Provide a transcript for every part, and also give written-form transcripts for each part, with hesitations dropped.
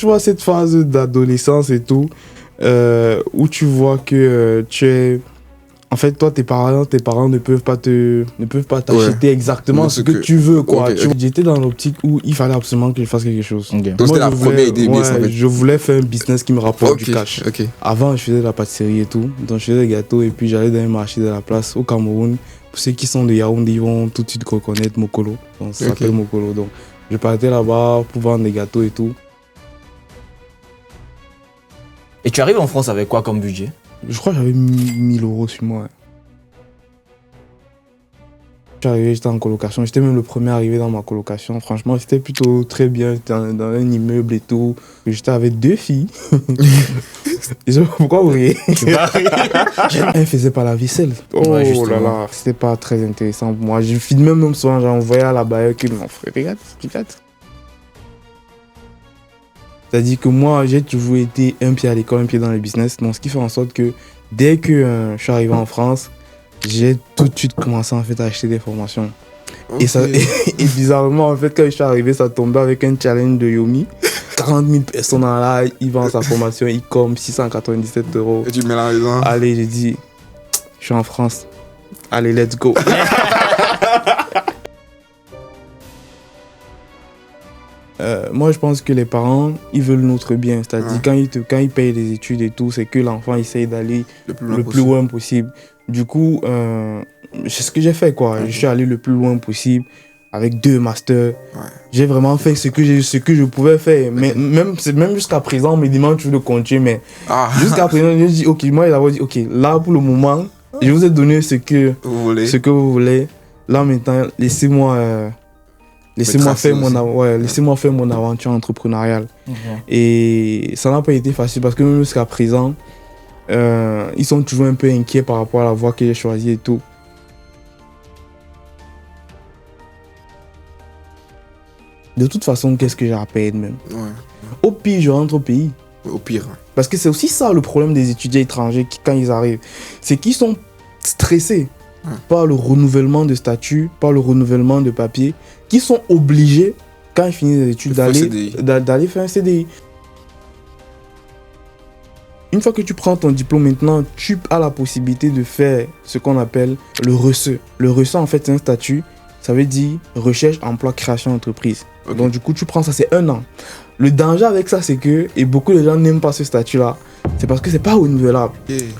Tu vois cette phase d'adolescence et tout, où tu vois que tu es... En fait, toi, tes parents ne peuvent pas t'acheter exactement ce que tu veux, quoi. Okay. J'étais dans l'optique où il fallait absolument que je fasse quelque chose. Okay. Donc, c'était la première idée business, en fait. Je voulais faire un business qui me rapporte du cash. Avant, je faisais de la pâtisserie et tout. Donc, je faisais des gâteaux et puis j'allais dans un marché de la place au Cameroun. Pour ceux qui sont de Yaoundé, ils vont tout de suite reconnaître Mokolo. Donc, ça s'appelle Mokolo. Donc, je partais là-bas pour vendre des gâteaux et tout. Et tu arrives en France avec quoi comme budget? Je crois que j'avais 1000 € sur moi. Je suis arrivé, j'étais en colocation. J'étais même le premier arrivé dans ma colocation. Franchement, c'était plutôt très bien. J'étais dans un immeuble et tout. J'étais avec 2 filles. Pourquoi vous riez? Elle faisait pas la vaisselle. Oh là là, c'était pas très intéressant pour moi. Je filmais même souvent, j'envoyais à la bailleuse qui m'en ferait. Regarde. C'est-à-dire que moi, j'ai toujours été un pied à l'école, un pied dans le business. Donc, ce qui fait en sorte que dès que je suis arrivé en France, j'ai tout de suite commencé en fait, à acheter des formations. Okay. Et bizarrement, en fait, quand je suis arrivé, ça tombait avec un challenge de Yomi. 40 000 personnes en live, ils vendent sa formation e-com, 697 €. Et tu mets la raison. Allez, j'ai dit, je suis en France. Allez, let's go. Moi, je pense que les parents, ils veulent notre bien. C'est-à-dire, quand ils payent les études et tout, c'est que l'enfant essaye d'aller le plus loin possible. Du coup, c'est ce que j'ai fait, quoi. Je suis allé le plus loin possible avec 2 masters. J'ai vraiment fait ce que je pouvais faire. Mais même jusqu'à présent, on me demande toujours de continuer. Mais jusqu'à présent, je dis, OK, moi, j'avais dit, OK, là, pour le moment, je vous ai donné ce que vous voulez. Là, maintenant, laissez-moi faire mon aventure entrepreneuriale. Et ça n'a pas été facile parce que même jusqu'à présent, ils sont toujours un peu inquiets par rapport à la voie que j'ai choisie et tout. De toute façon, qu'est-ce que j'ai à perdre même? Au pire, je rentre au pays. Au pire. Parce que c'est aussi ça le problème des étudiants étrangers quand ils arrivent. C'est qu'ils sont stressés par le renouvellement de statut, par le renouvellement de papier, qui sont obligés, quand ils finissent les études, d'aller faire un CDI. Une fois que tu prends ton diplôme maintenant, tu as la possibilité de faire ce qu'on appelle le RESE. Le RESE, en fait, c'est un statut, ça veut dire recherche, emploi, création d'entreprise. Donc du coup, tu prends ça, c'est 1 an. Le danger avec ça, c'est que, et beaucoup de gens n'aiment pas ce statut-là, c'est parce que c'est pas renouvelable.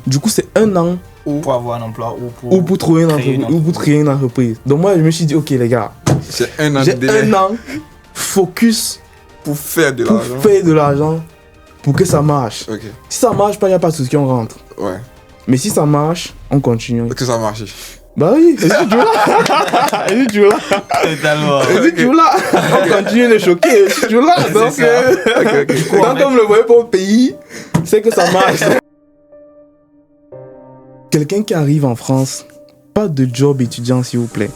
Du coup, c'est 1 an. Pour avoir un emploi ou pour trouver une entreprise, ou pour créer une entreprise. Donc moi, je me suis dit, OK les gars, j'ai 1 an, j'ai 1 an focus pour faire de l'argent. Pour que ça marche. Si ça marche pas, il n'y a pas de souci, on rentre. Mais si ça marche, on continue. Est-ce que ça marche? Bah oui, est-ce que tu es là? Totalement. Est-ce que tu es là? On continue de choquer, est-ce que tu es là? Donc, quand on me le voyait pour le pays, c'est que ça marche. Quelqu'un qui arrive en France, pas de job étudiant s'il vous plaît.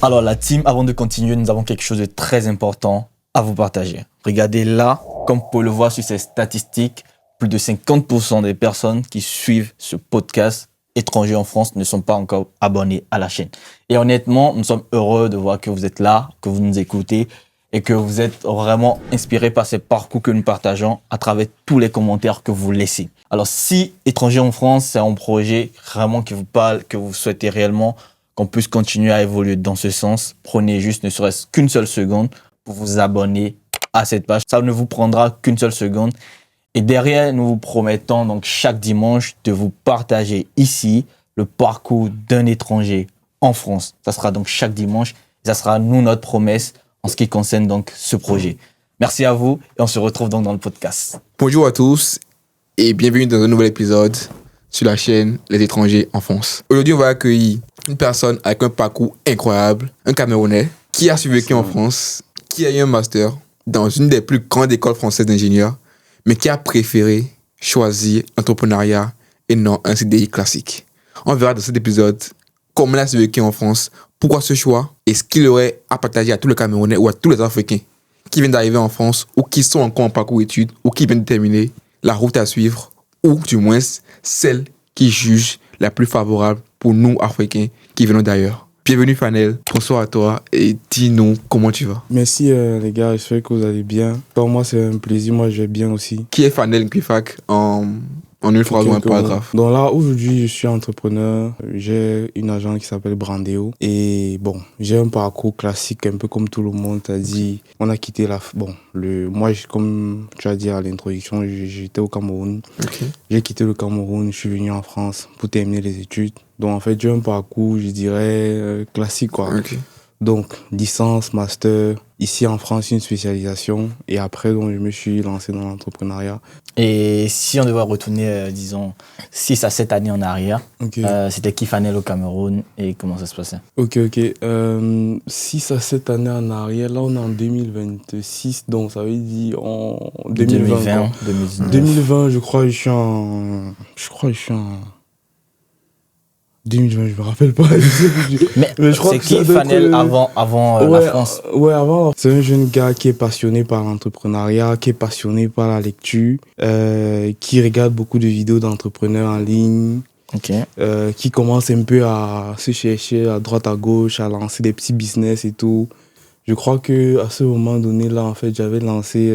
Alors la team, avant de continuer, nous avons quelque chose de très important à vous partager. Regardez là, comme vous pouvez le voir sur ces statistiques, plus de 50% des personnes qui suivent ce podcast étrangers en France ne sont pas encore abonnés à la chaîne. Et honnêtement, nous sommes heureux de voir que vous êtes là, que vous nous écoutez et que vous êtes vraiment inspirés par ces parcours que nous partageons à travers tous les commentaires que vous laissez. Alors si étrangers en France, c'est un projet vraiment qui vous parle, que vous souhaitez réellement qu'on puisse continuer à évoluer dans ce sens, prenez juste ne serait-ce qu'une seule seconde pour vous abonner à cette page. Ça ne vous prendra qu'une seule seconde. Et derrière, nous vous promettons donc chaque dimanche de vous partager ici le parcours d'un étranger en France. Ça sera donc chaque dimanche. Et ça sera nous notre promesse en ce qui concerne donc ce projet. Merci à vous et on se retrouve donc dans le podcast. Bonjour à tous et bienvenue dans un nouvel épisode sur la chaîne Les étrangers en France. Aujourd'hui, on va accueillir une personne avec un parcours incroyable, un Camerounais qui a survécu en France, qui a eu un master dans une des plus grandes écoles françaises d'ingénieurs, mais qui a préféré choisir l'entrepreneuriat et non un CDI classique. On verra dans cet épisode comment il a survécu en France, pourquoi ce choix et ce qu'il aurait à partager à tous les Camerounais ou à tous les Africains qui viennent d'arriver en France ou qui sont encore en parcours études ou qui viennent de terminer la route à suivre ou du moins celle qui juge la plus favorable pour nous Africains qui venons d'ailleurs. Bienvenue Fanel, bonsoir à toi et dis-nous comment tu vas. Merci les gars, j'espère que vous allez bien. Pour moi c'est un plaisir, moi je vais bien aussi. Qui est Fanel Nkwifak en une phrase ou un paragraphe? Donc là aujourd'hui je suis entrepreneur, j'ai une agence qui s'appelle Brandeo et bon j'ai un parcours classique un peu comme tout le monde, c'est-à-dire on a quitté moi comme tu as dit à l'introduction j'étais au Cameroun, J'ai quitté le Cameroun, je suis venu en France pour terminer les études. Donc en fait j'ai un parcours je dirais classique quoi. Donc licence, master, ici en France une spécialisation et après donc je me suis lancé dans l'entrepreneuriat. Et si on devait retourner, disons, 6 à 7 années en arrière, c'était qui Fanel au Cameroun et comment ça se passait? Ok. 6 à 7 années en arrière, là on est en 2026, donc ça veut dire en 2020. 2020, je crois que je suis en 2020, je me rappelle pas. Mais je crois c'est que qui Fanel avant la France? Avant. C'est un jeune gars qui est passionné par l'entrepreneuriat, qui est passionné par la lecture, qui regarde beaucoup de vidéos d'entrepreneurs en ligne, qui commence un peu à se chercher à droite à gauche, à lancer des petits business et tout. Je crois que à ce moment donné là, en fait, j'avais lancé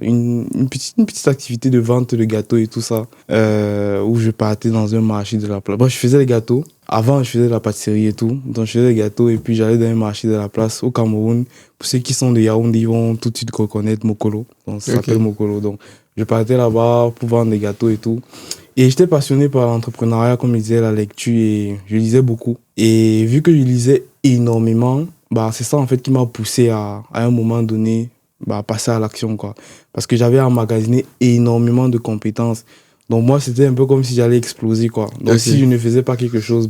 une petite activité de vente de gâteaux et tout ça, où je partais dans un marché de la place. Bon, je faisais les gâteaux. Avant, je faisais de la pâtisserie et tout. Donc, je faisais des gâteaux et puis j'allais dans un marché de la place au Cameroun. Pour ceux qui sont de Yaoundé, ils vont tout de suite reconnaître Mokolo. Donc, ça s'appelle Mokolo. Donc, je partais là-bas pour vendre des gâteaux et tout. Et j'étais passionné par l'entrepreneuriat, comme je disais, la lecture et je lisais beaucoup. Et vu que je lisais énormément, c'est ça en fait qui m'a poussé à un moment donné passer à l'action quoi, parce que j'avais emmagasiné énormément de compétences, donc moi c'était un peu comme si j'allais exploser quoi. Donc si je ne faisais pas quelque chose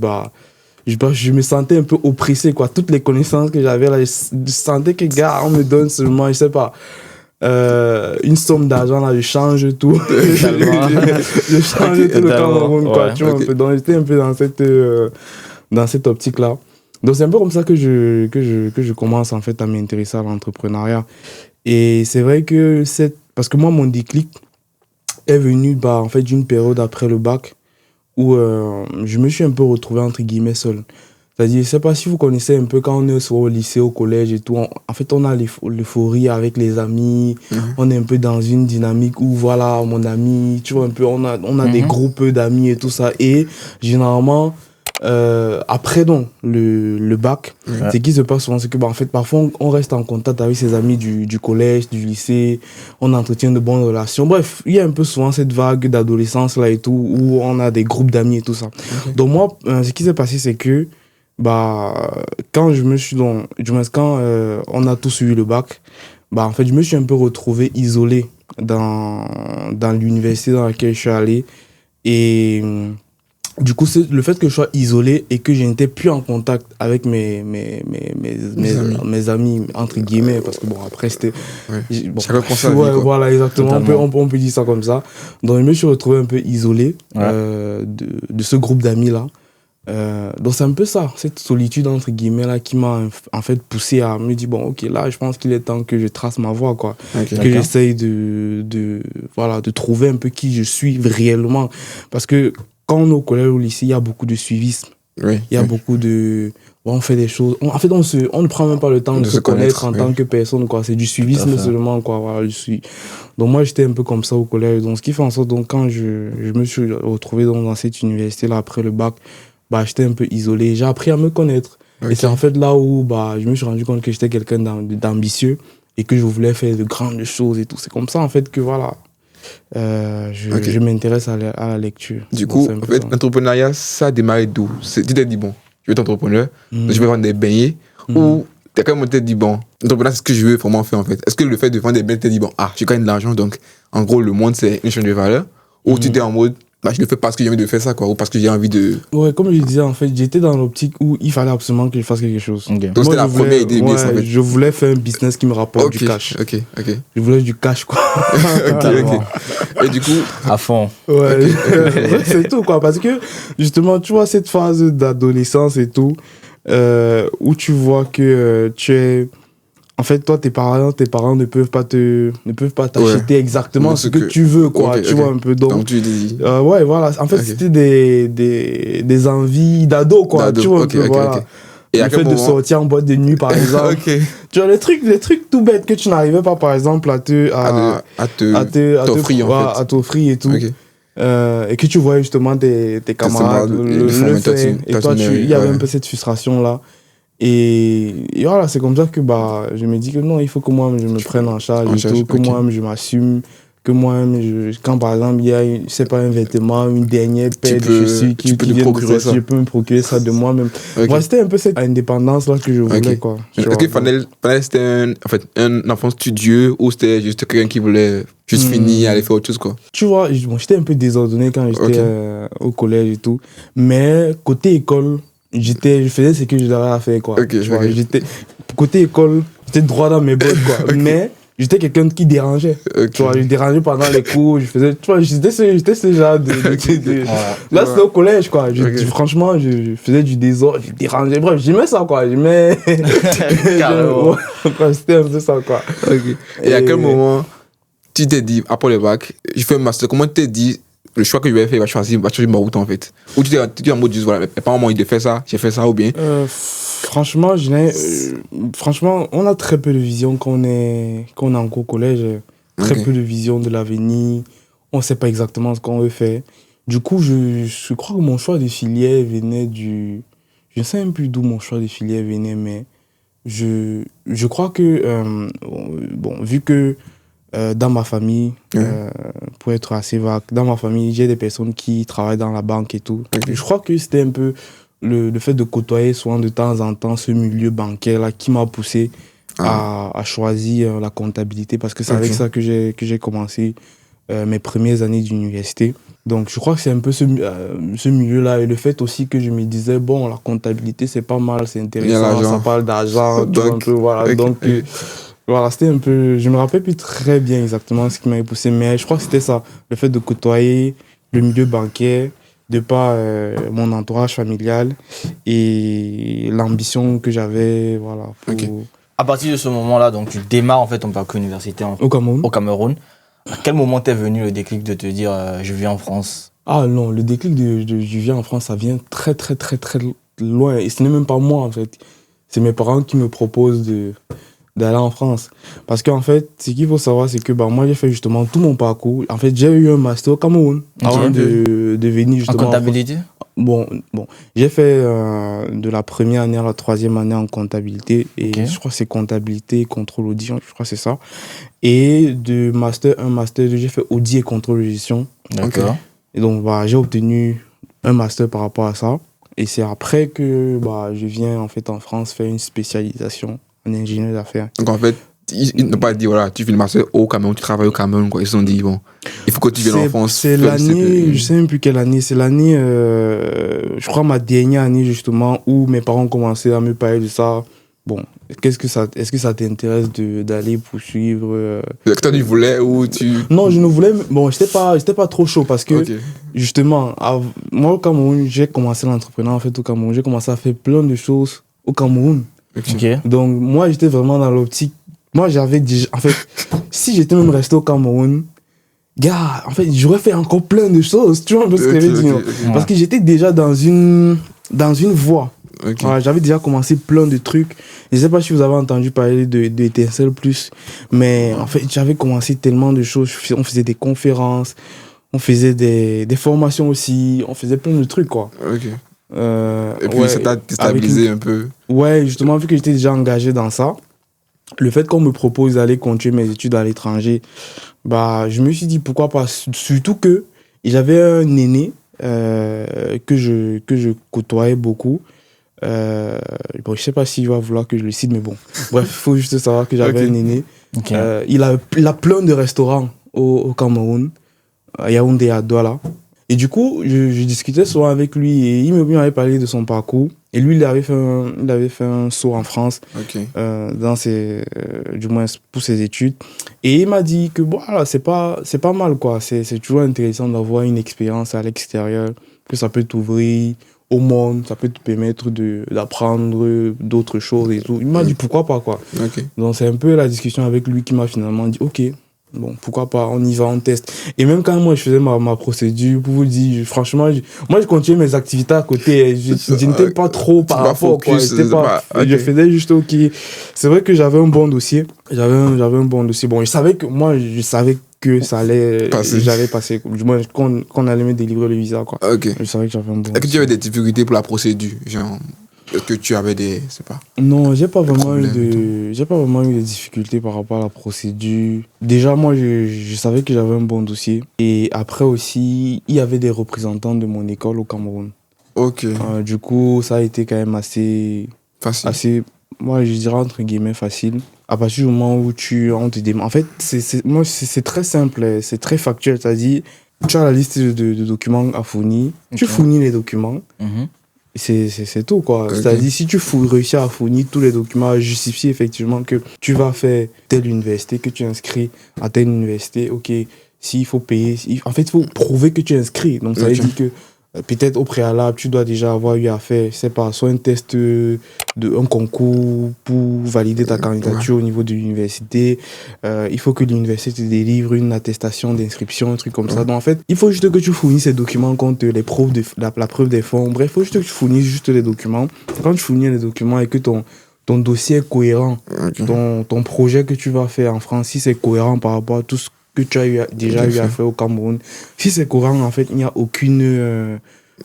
je me sentais un peu oppressé quoi. Toutes les connaissances que j'avais là, je sentais que gars on me donne seulement je sais pas une somme d'argent là, je change tout. je change tout le Cameroun quoi, tu vois un peu. Donc j'étais un peu dans cette optique là. Donc c'est un peu comme ça que je commence en fait à m'intéresser à l'entrepreneuriat. Et c'est vrai que parce que moi mon déclic est venu en fait d'une période après le bac où je me suis un peu retrouvé entre guillemets seul. C'est-à-dire, je sais pas si vous connaissez un peu quand on est au lycée, au collège et tout, en fait on a l'euphorie avec les amis, on est un peu dans une dynamique où voilà mon ami, tu vois un peu, on a des groupes d'amis et tout ça, et généralement après donc le bac, c'est qui se passe souvent, c'est que en fait parfois on reste en contact avec ses amis du collège, du lycée, on entretient de bonnes relations, bref il y a un peu souvent cette vague d'adolescence là et tout où on a des groupes d'amis et tout ça. Donc moi ce qui s'est passé c'est que quand on a tous eu le bac, en fait je me suis un peu retrouvé isolé dans l'université dans laquelle je suis allé. Et du coup, c'est le fait que je sois isolé et que je n'étais plus en contact avec mes amis, entre guillemets, parce que bon, après, c'était... Chacun prend sa vie, quoi. Voilà, exactement, on peut dire ça comme ça. Donc, je me suis retrouvé un peu isolé de ce groupe d'amis-là. Donc, c'est un peu ça, cette solitude, entre guillemets, là, qui m'a en fait poussé à me dire, bon, ok, là, je pense qu'il est temps que je trace ma voie, quoi. Que j'essaye de trouver un peu qui je suis réellement. Parce que quand on est au collège ou au lycée, il y a beaucoup de suivisme. Il y a beaucoup de... on fait des choses... En fait, on ne prend même pas le temps de se connaître en tant que personne, quoi. C'est du suivisme seulement, quoi. Voilà, Donc moi, j'étais un peu comme ça au collège. Donc, ce qui fait en sorte, donc, quand je me suis retrouvé dans cette université-là, après le bac, j'étais un peu isolé. J'ai appris à me connaître. Et c'est en fait là où je me suis rendu compte que j'étais quelqu'un d'ambitieux et que je voulais faire de grandes choses et tout. C'est comme ça, en fait, que voilà... je m'intéresse à la lecture. Du coup, en fait, l'entrepreneuriat, ça a démarré d'où? Tu t'es dit, bon, je vais être entrepreneur, je vais vendre des beignets, ou t'as quand même dit, bon, l'entrepreneuriat, c'est ce que je veux vraiment faire en fait. Est-ce que le fait de vendre des beignets, t'es dit, bon, je gagne de l'argent, donc en gros, le monde, c'est une chaîne de valeur, ou tu t'es en mode, je le fais parce que j'ai envie de faire ça, quoi, ou parce que j'ai envie de... Ouais, comme je disais, en fait, j'étais dans l'optique où il fallait absolument que je fasse quelque chose. Donc c'était la première idée, en fait. Je voulais faire un business qui me rapporte du cash. Je voulais du cash, quoi. Et du coup... À fond. Ouais, c'est tout, quoi. Parce que, justement, tu vois, cette phase d'adolescence et tout, où tu vois que tu es... En fait, toi, tes parents ne peuvent pas t'acheter exactement ce que tu veux, quoi. Tu vois un peu. Donc tu dis... ouais, voilà. En fait, c'était des envies d'ado, quoi. Tu vois un peu, voilà. Et le fait de sortir en boîte de nuit, par exemple. Ok. Tu vois, les trucs tout bêtes que tu n'arrivais pas, par exemple, à t'offrir et tout. Ok. Et que tu voyais justement tes camarades le faire. Et toi, il y avait un peu cette frustration-là. Et voilà, c'est comme ça que je me dis que non, il faut que moi je me prenne en charge et tout, que moi je m'assume, que moi quand par exemple il y a un vêtement, une dernière paire de chaussures qui vient de sortir, je peux me procurer ça de moi-même. Moi, c'était un peu cette indépendance là que je voulais, quoi. Est-ce que Fanel c'était un enfant studieux ou c'était juste quelqu'un qui voulait juste finir, aller faire autre chose, quoi? Tu vois, j'étais un peu désordonné quand j'étais au collège et tout, mais côté école, je faisais ce que je devais à faire, quoi. Côté école, j'étais droit dans mes bottes, quoi. Mais j'étais quelqu'un qui dérangeait. Tu vois, je dérangeais pendant les cours, j'étais ce genre de là, c'était au collège, quoi. Franchement, je faisais du désordre, je dérangeais. Bref, j'aimais ça, quoi. C'était un peu ça, quoi. Et à quel moment tu t'es dit, après le bac, je fais un master, comment tu t'es dit, le choix que je vais faire va changer ma route, en fait? Ou tu t'es en mode, voilà, mes parents m'ont dit de faire ça, j'ai fait ça, ou bien? Franchement, on a très peu de vision quand on est encore au collège. Très peu de vision de l'avenir. On ne sait pas exactement ce qu'on veut faire. Du coup, je crois que mon choix de filière venait du... Je ne sais même plus d'où mon choix de filière venait, mais je crois que... vu que dans ma famille, pour être assez vague, dans ma famille, j'ai des personnes qui travaillent dans la banque et tout. Je crois que c'était un peu le fait de côtoyer souvent de temps en temps ce milieu bancaire-là qui m'a poussé à choisir la comptabilité, parce que c'est avec ça que j'ai commencé mes premières années d'université. Donc je crois que c'est un peu ce milieu-là, et le fait aussi que je me disais, bon, la comptabilité c'est pas mal, c'est intéressant, ça parle d'argent, voilà. Donc voilà, c'était un peu... Je me rappelle plus très bien exactement ce qui m'avait poussé, mais je crois que c'était ça, le fait de côtoyer le milieu bancaire, de par mon entourage familial et l'ambition que j'avais, voilà. À partir de ce moment-là, donc tu démarres en fait ton parcours universitaire au Cameroun. À quel moment t'es venu le déclic de te dire je vis en France? Ah non, le déclic de je viens en France, ça vient très très très très loin, et ce n'est même pas moi en fait. C'est mes parents qui me proposent d'aller en France. Parce qu'en fait, ce qu'il faut savoir, c'est que moi, j'ai fait justement tout mon parcours. En fait, j'ai eu un master au Cameroun avant de venir justement... En comptabilité? Bon, j'ai fait de la première année à la troisième année en comptabilité. Et je crois que c'est comptabilité, contrôle, audit, je crois que c'est ça. Et de master 1, master 2, j'ai fait audit et contrôle de gestion. D'accord. Et donc, j'ai obtenu un master par rapport à ça. Et c'est après que je viens en fait en France faire une spécialisation en ingénieur d'affaires. Donc en fait, ils n'ont pas dit, voilà, tu fais le master au Cameroun, tu travailles au Cameroun, quoi. Ils se sont dit, bon, il faut que tu viennes en France. C'est l'année, je sais même plus quelle année, c'est l'année, je crois ma dernière année justement, où mes parents ont commencé à me parler de ça. Bon, est-ce que ça t'intéresse d'aller poursuivre Est-ce que toi tu voulais ou tu... Non, je ne voulais... Bon, j'étais pas trop chaud parce que, justement, moi au Cameroun, j'ai commencé l'entrepreneuriat en fait au Cameroun. J'ai commencé à faire plein de choses au Cameroun. Donc, moi, j'étais vraiment dans l'optique... Moi, j'avais déjà... En fait, si j'étais même resté au Cameroun, gars, en fait, j'aurais fait encore plein de choses. Tu vois un peu ce que je veux dire. Parce que j'étais déjà dans une voie. Voilà, j'avais déjà commencé plein de trucs. Je ne sais pas si vous avez entendu parler de Étincelle Plus, mais en fait, j'avais commencé tellement de choses. On faisait des conférences, on faisait des formations aussi, on faisait plein de trucs, quoi. Et puis ça t'a déstabilisé un peu. Ouais, justement, vu que j'étais déjà engagé dans ça, le fait qu'on me propose d'aller continuer mes études à l'étranger, je me suis dit pourquoi pas. Surtout que j'avais un aîné que je côtoyais beaucoup. Je sais pas s'il va vouloir que je le cite, mais bon. Bref, il faut juste savoir que j'avais un aîné. Il a plein de restaurants au Cameroun, à Yaoundé et à Douala. Et du coup, je discutais souvent avec lui et il m'avait parlé de son parcours. Et lui, il avait fait un saut en France, du moins pour ses études. Et il m'a dit que voilà, c'est pas mal, quoi. C'est toujours intéressant d'avoir une expérience à l'extérieur, que ça peut t'ouvrir au monde, ça peut te permettre d'apprendre d'autres choses et tout. Il m'a dit pourquoi pas, quoi. Donc c'est un peu la discussion avec lui qui m'a finalement dit ok, bon, pourquoi pas, on y va, on teste. Et même quand moi je faisais ma procédure, pour vous dire, franchement, moi je continuais mes activités à côté. Je n'étais pas trop par rapport, quoi. Je faisais juste OK. C'est vrai que j'avais un bon dossier. J'avais un bon dossier. Bon, je savais que ça allait. J'avais passé. Du moins, qu'on allait me délivrer le visa, quoi. Ok. Je savais que j'avais un bon dossier. Est-ce que tu avais des difficultés pour la procédure? Genre, est-ce que tu avais des. Je sais pas. Non, j'ai pas vraiment eu de difficultés par rapport à la procédure. Déjà, moi, je savais que j'avais un bon dossier. Et après aussi, il y avait des représentants de mon école au Cameroun. Ok. Du coup, ça a été quand même assez. Facile. Moi, je dirais entre guillemets facile. À partir du moment où on te demande. En fait, c'est très simple, c'est très factuel. C'est-à-dire, tu as la liste de documents à fournir. Okay. Tu fournis les documents. C'est tout, quoi. Okay. C'est-à-dire, si tu réussis à fournir tous les documents, à justifier effectivement que tu vas faire telle université, que tu es inscrit à telle université, ok, s'il faut payer, en fait, il faut prouver que tu es inscrit. Donc, ça veut dire que peut-être au préalable, tu dois déjà avoir eu à faire, je sais pas, soit un test un concours pour valider ta candidature au niveau de l'université. Il faut que l'université te délivre une attestation d'inscription, un truc comme ça. Donc en fait, il faut juste que tu fournisses ces documents contre les preuves la preuve des fonds. Bref, il faut juste que tu fournisses juste les documents. Quand tu fournis les documents et que ton dossier est cohérent, ton projet que tu vas faire en France, si c'est cohérent par rapport à tout ce que tu as déjà eu à faire au Cameroun. Si c'est courant, en fait, il n'y a aucune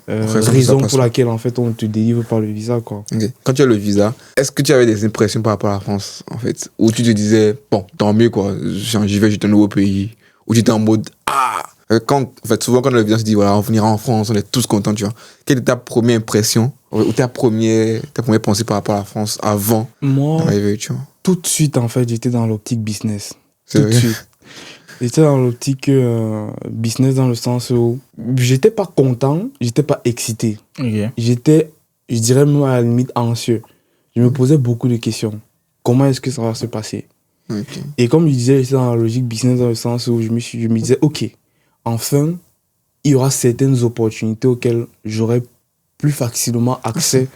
raison pour laquelle en fait, on te délivre par le visa, quoi. Okay. Quand tu as le visa, est-ce que tu avais des impressions par rapport à la France, en fait? Ou tu te disais, bon, tant mieux, quoi, j'y vais, j'étais un nouveau pays. Ou tu étais en mode, en fait, souvent, quand le visa se dit, voilà, on venira en France, on est tous contents, tu vois. Quelle est ta première impression, ou ta première pensée par rapport à la France avant d'arriver, tu vois? Tout de suite, en fait, j'étais dans l'optique business. Tout de suite. J'étais dans l'optique business dans le sens où j'étais pas content, j'étais pas excité. Okay. J'étais, je dirais même à la limite anxieux. Je me posais beaucoup de questions. Comment est-ce que ça va se passer? Okay. Et comme je disais, j'étais dans la logique business dans le sens où je me disais, ok, enfin, il y aura certaines opportunités auxquelles j'aurai plus facilement accès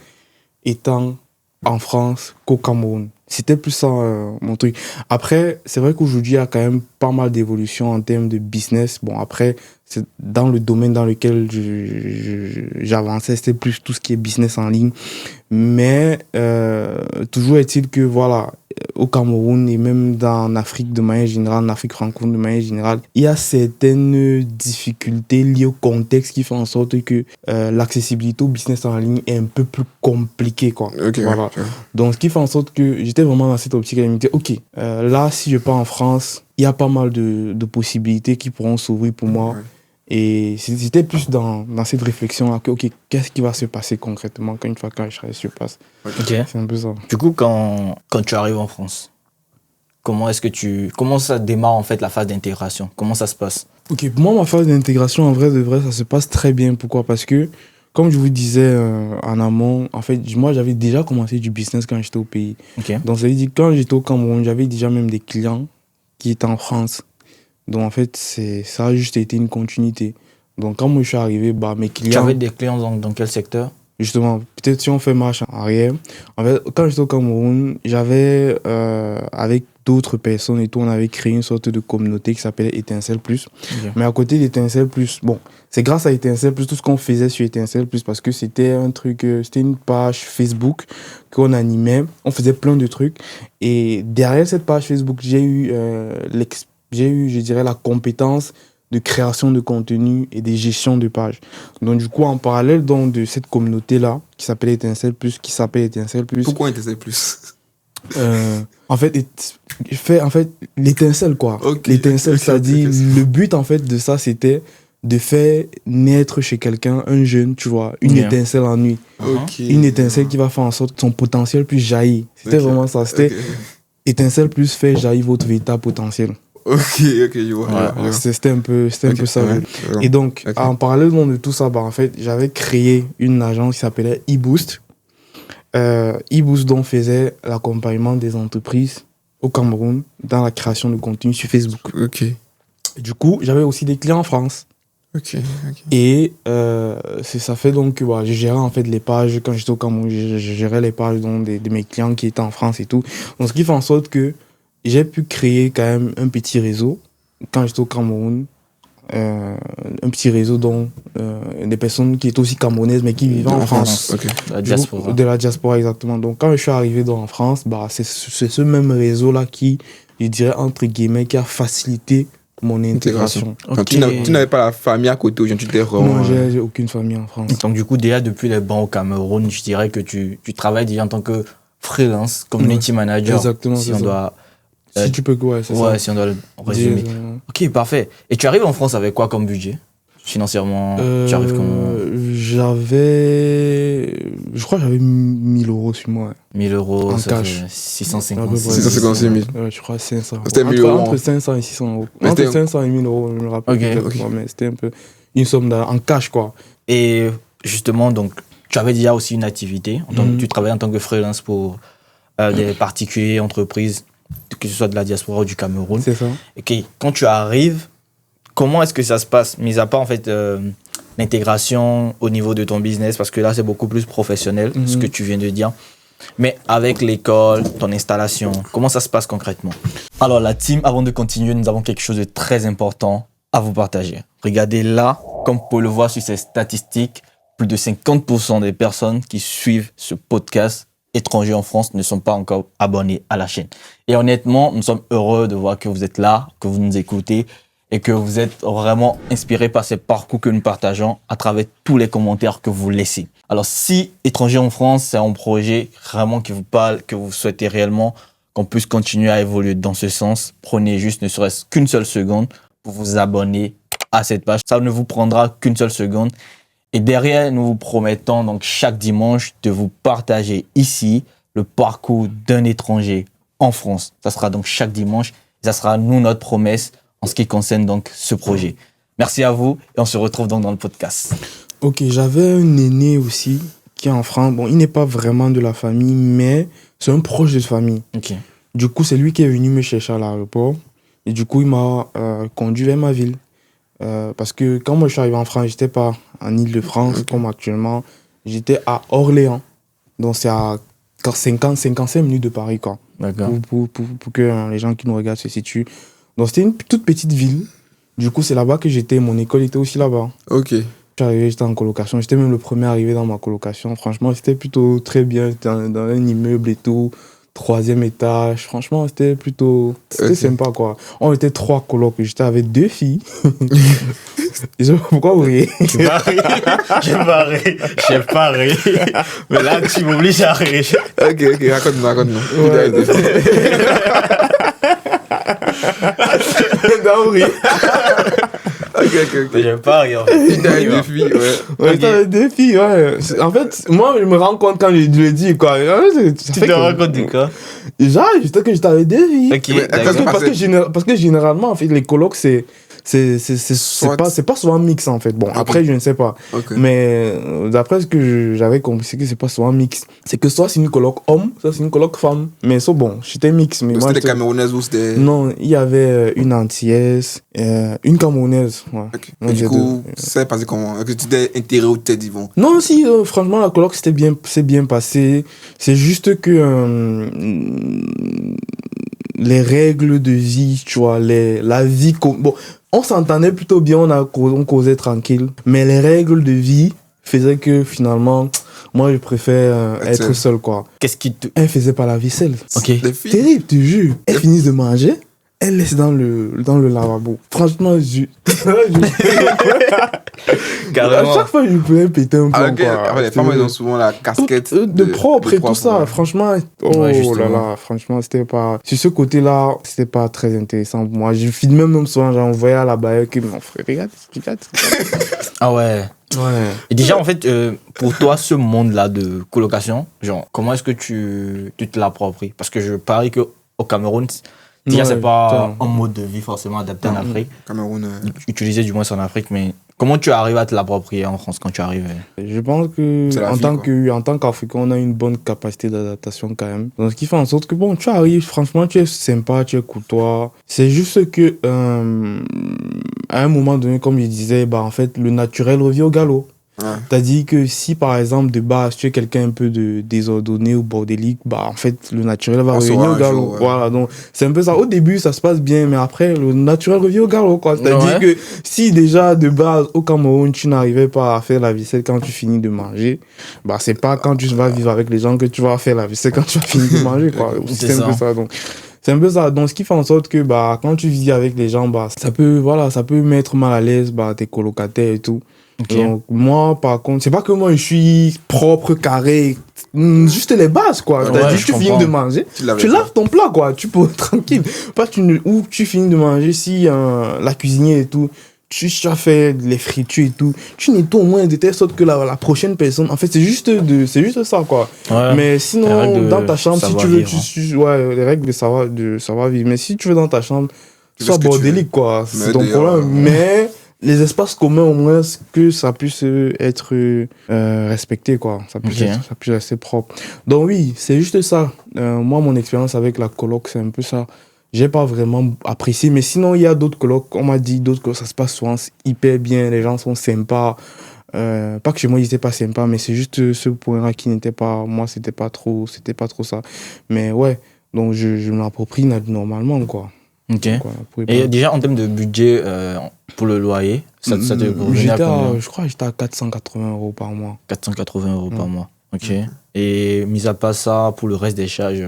étant en France qu'au Cameroun. C'était plus ça mon truc. Après, c'est vrai qu'aujourd'hui, il y a quand même pas mal d'évolutions en termes de business. Bon, après, c'est dans le domaine dans lequel j'avançais, c'était plus tout ce qui est business en ligne. Mais toujours est-il que, voilà, au Cameroun et même en Afrique de manière générale, en Afrique francophone de manière générale, il y a certaines difficultés liées au contexte qui font en sorte que l'accessibilité au business en ligne est un peu plus compliquée, quoi. Okay, voilà. Okay. Donc, ce qui fait en sorte que j'étais vraiment dans cette optique. Je me disais, ok, là, si je pars en France, il y a pas mal de possibilités qui pourront s'ouvrir pour moi. Ouais. Et c'était plus dans cette réflexion-là que, ok, qu'est-ce qui va se passer concrètement une fois que je serai sur place. Okay. C'est un peu ça. Du coup, quand tu arrives en France, comment ça démarre en fait la phase d'intégration? Comment ça se passe? Ok, pour moi, ma phase d'intégration, en vrai de vrai, ça se passe très bien. Pourquoi? Parce que, comme je vous disais en amont, en fait, moi, j'avais déjà commencé du business quand j'étais au pays. Okay. Donc, ça veut dire que quand j'étais au Cameroun, j'avais déjà même des clients qui étaient en France. Donc, en fait, ça a juste été une continuité. Donc, quand moi, je suis arrivé, mes clients... Tu avais des clients dans quel secteur? Justement, peut-être si on fait marche en arrière. En fait, quand j'étais au Cameroun, j'avais, avec d'autres personnes et tout, on avait créé une sorte de communauté qui s'appelait Étincelle Plus. Okay. Mais à côté d'Étincelle Plus, bon, c'est grâce à Étincelle Plus, tout ce qu'on faisait sur Étincelle Plus, parce que c'était un truc, c'était une page Facebook qu'on animait, on faisait plein de trucs. Et derrière cette page Facebook, j'ai eu, je dirais, la compétence de création de contenu et de gestion de pages. Donc, du coup, en parallèle donc, de cette communauté-là, qui s'appelle Étincelle Plus. Pourquoi Étincelle Plus? En fait, l'étincelle, quoi. Okay, l'étincelle, ça dit, le but, en fait, de ça, c'était de faire naître chez quelqu'un, un jeune, tu vois, une étincelle en lui. Okay. Une étincelle qui va faire en sorte que son potentiel puisse jaillir. C'était vraiment ça. C'était Étincelle Plus fait jaillir votre véritable potentiel. Ok, je vois. Ouais. C'était un peu ça. Ouais. Et donc, en parallèle de tout ça, en fait, j'avais créé une agence qui s'appelait eBoost. eBoost, dont faisait l'accompagnement des entreprises au Cameroun dans la création de contenu sur Facebook. Ok. Du coup, j'avais aussi des clients en France. Ok. Et ça fait donc que je gérais en fait les pages, quand j'étais au Cameroun, je gérais les pages donc, de mes clients qui étaient en France et tout. Donc, ce qui fait en sorte que j'ai pu créer quand même un petit réseau quand j'étais au Cameroun, un petit réseau dont des personnes qui étaient aussi camerounaises mais qui vivaient en France. Ok. La diaspora. De la diaspora, exactement. Donc quand je suis arrivé en France, c'est ce même réseau-là qui, je dirais, entre guillemets, qui a facilité mon intégration. Donc, tu n'avais pas la famille à côté où tu t'es Non, j'ai aucune famille en France. Donc du coup, déjà depuis les bancs au Cameroun, je dirais que tu travailles déjà en tant que freelance, community manager. Exactement, si c'est on ça. doit, Si tu peux, ouais, c'est ça. ouais, si on doit le résumer. Ok, parfait. Et tu arrives en France avec quoi comme budget? Financièrement, tu arrives comment? Je crois que j'avais 1000 euros sur moi. 1000 euros, En ça cash. fait 650. À peu près. 656 000. Ouais, je crois 500 euros. C'était 1000 euros. Entre 500 et 600 euros. Mais Entre c'était- 500 et 1000 euros, je me rappelle. Ok, peut-être ok. pas, mais c'était un peu une somme en cash, quoi. Et justement, donc, tu avais déjà aussi une activité. Tu travaillais en tant que freelance pour des particuliers, entreprises, que ce soit de la diaspora ou du Cameroun. C'est ça. Ok, quand tu arrives, comment est-ce que ça se passe, mis à part en fait l'intégration au niveau de ton business, parce que là c'est beaucoup plus professionnel, ce que tu viens de dire. Mais avec l'école, ton installation, comment ça se passe concrètement? Alors la team, avant de continuer, nous avons quelque chose de très important à vous partager. Regardez là, comme vous pouvez le voir sur ces statistiques, plus de 50% des personnes qui suivent ce podcast étrangers en France ne sont pas encore abonnés à la chaîne. Et honnêtement, nous sommes heureux de voir que vous êtes là, que vous nous écoutez et que vous êtes vraiment inspirés par ces parcours que nous partageons à travers tous les commentaires que vous laissez. Alors, si étrangers en France, c'est un projet vraiment qui vous parle, que vous souhaitez réellement qu'on puisse continuer à évoluer dans ce sens, prenez juste ne serait-ce qu'une seule seconde pour vous abonner à cette page. Ça ne vous prendra qu'une seule seconde. Et derrière, nous vous promettons donc chaque dimanche de vous partager ici le parcours d'un étranger en France. Ça sera donc chaque dimanche. Ça sera nous notre promesse en ce qui concerne donc ce projet. Merci à vous et on se retrouve donc dans le podcast. Ok, j'avais un aîné aussi qui est en France. Bon, il n'est pas vraiment de la famille, mais c'est un proche de famille. Ok. Du coup, c'est lui qui est venu me chercher à l'aéroport. Et du coup, il m'a conduit vers ma ville. Parce que quand moi je suis arrivé en France, j'étais pas en Île-de-France comme actuellement. J'étais à Orléans. Donc c'est à 55 minutes de Paris, quoi. D'accord. Pour que les gens qui nous regardent se situent. Donc c'était une toute petite ville. Du coup, c'est là-bas que j'étais. Mon école était aussi là-bas. Ok. Je suis arrivé, j'étais en colocation. J'étais même le premier arrivé dans ma colocation. Franchement, c'était plutôt très bien. J'étais dans un immeuble et tout. 3e étage. Franchement, c'était plutôt... C'était sympa, quoi. On était 3 colocs. J'étais avec 2 filles. Je sais pas pourquoi vous riez. J'ai pas ri. Mais là, tu m'obliges à rire. Ok, raconte-nous. Ouais. Non, oui. Ok. J'ai pas ri, en fait. Il t'a des filles, ouais. Ouais, j'étais avec 2 filles, ouais. En fait, moi, je me rends compte quand je le dis, quoi. Tu te rends compte de quoi? Genre, j'étais avec 2 filles. Ok, Mais d'accord. Parce que généralement, en fait, les colocs, c'est pas souvent mix, en fait. Bon, après, je ne sais pas. Ok. Mais d'après ce que j'avais compris, c'est que c'est pas souvent mix. C'est que soit c'est une coloc homme, soit c'est une coloc femme. Mais ça, bon, j'étais mix. Mais moi, C'était des Camerounaises ou c'était... non, il y avait une Antillaise, une Camerounaise. Ouais. Ok. Ouais, Et du j'ai coup, ça s'est passé comment? Est-ce que tu t'es intégré ou tu t'es dit, bon... Non, si, franchement, la coloc, c'est bien passé. C'est juste que les règles de vie, tu vois, la vie... Bon, on s'entendait plutôt bien, on causait tranquille. Mais les règles de vie faisaient que, finalement, moi, je préfère être seul, quoi. Qu'est-ce qui te... Elle faisait pas la vaisselle. Ok. Les filles... Terrible, tu jures. Elle finit de manger, elle laisse dans le lavabo. Franchement, Carrément. à chaque fois, je pouvais péter un peu. Ah, ok. Après, les femmes, elles ont souvent la casquette de propre et tout ça. ouais. Franchement, Ouais, là justement. là, franchement, c'était pas... Sur ce côté-là, c'était pas très intéressant pour moi. Je filmais même souvent, j'envoyais à la bailleuse qui m'en fait, regarde. Ah ouais. Ouais. Et déjà, en fait, pour toi, ce monde-là de colocation, genre, comment est-ce que tu te l'appropries? Parce que je parie qu'au Cameroun, déjà, Ouais, c'est pas putain. un mode de vie forcément adapté en Afrique. Cameroun... Utilisé du moins en Afrique, mais comment tu arrives à te l'approprier en France quand tu arrives? Je pense que C'est la vie, en tant qu'Africain, on a une bonne capacité d'adaptation quand même. Donc, ce qui fait en sorte que, bon, tu arrives, franchement, tu es sympa, tu es courtois. C'est juste que, à un moment donné, comme je disais, bah, en fait, le naturel revient au galop. T'as dit que si, par exemple, de base, tu es quelqu'un un peu désordonné ou bordélique, bah, en fait, le naturel va revenir au galop. Voilà, donc, c'est un peu ça. Au début, ça se passe bien, mais après, le naturel revient au galop, quoi. C'est-à-dire que si déjà, de base, au Cameroun, tu n'arrivais pas à faire la vaisselle quand tu finis de manger, bah, c'est pas quand tu vas vivre avec les gens que tu vas faire la vaisselle quand tu vas finir de manger, quoi. C'est un peu ça, donc. C'est un peu ça. Donc, ce qui fait en sorte que, bah, quand tu vis avec les gens, bah, ça peut mettre mal à l'aise, bah, tes colocataires et tout. Donc, moi, par contre, c'est pas que moi, je suis propre, carré, juste les bases, quoi. C'est-à-dire que tu finis de manger, tu laves ton plat, quoi. Tu peux, tranquille. Ou tu finis de manger, si la cuisinière et tout, tu as fait les fritures et tout, tu nettoies au moins de telle sorte que la prochaine personne, en fait, c'est juste ça, quoi. Mais sinon, dans ta chambre, si tu veux, les règles de savoir vivre. Mais si tu veux dans ta chambre, sois bordélique, quoi. C'est ton problème. Mais les espaces communs, au moins, que ça puisse être respecté, quoi. Ça puisse rester propre. Donc oui, c'est juste ça. Moi, mon expérience avec la coloc, c'est un peu ça. J'ai pas vraiment apprécié, mais sinon, il y a d'autres colocs. On m'a dit d'autres colocs, ça se passe souvent hyper bien. Les gens sont sympas. Pas que chez moi, ils étaient pas sympas, mais c'est juste ce point-là qui n'était pas... Moi, c'était pas trop ça. Mais ouais, donc je me l'approprie normalement, quoi. Ok. Et déjà, en termes de budget pour le loyer, ça te revenait à combien? Je crois que j'étais à 480 € par mois. 480 € par mois, ok. Et mis à part ça, pour le reste des charges,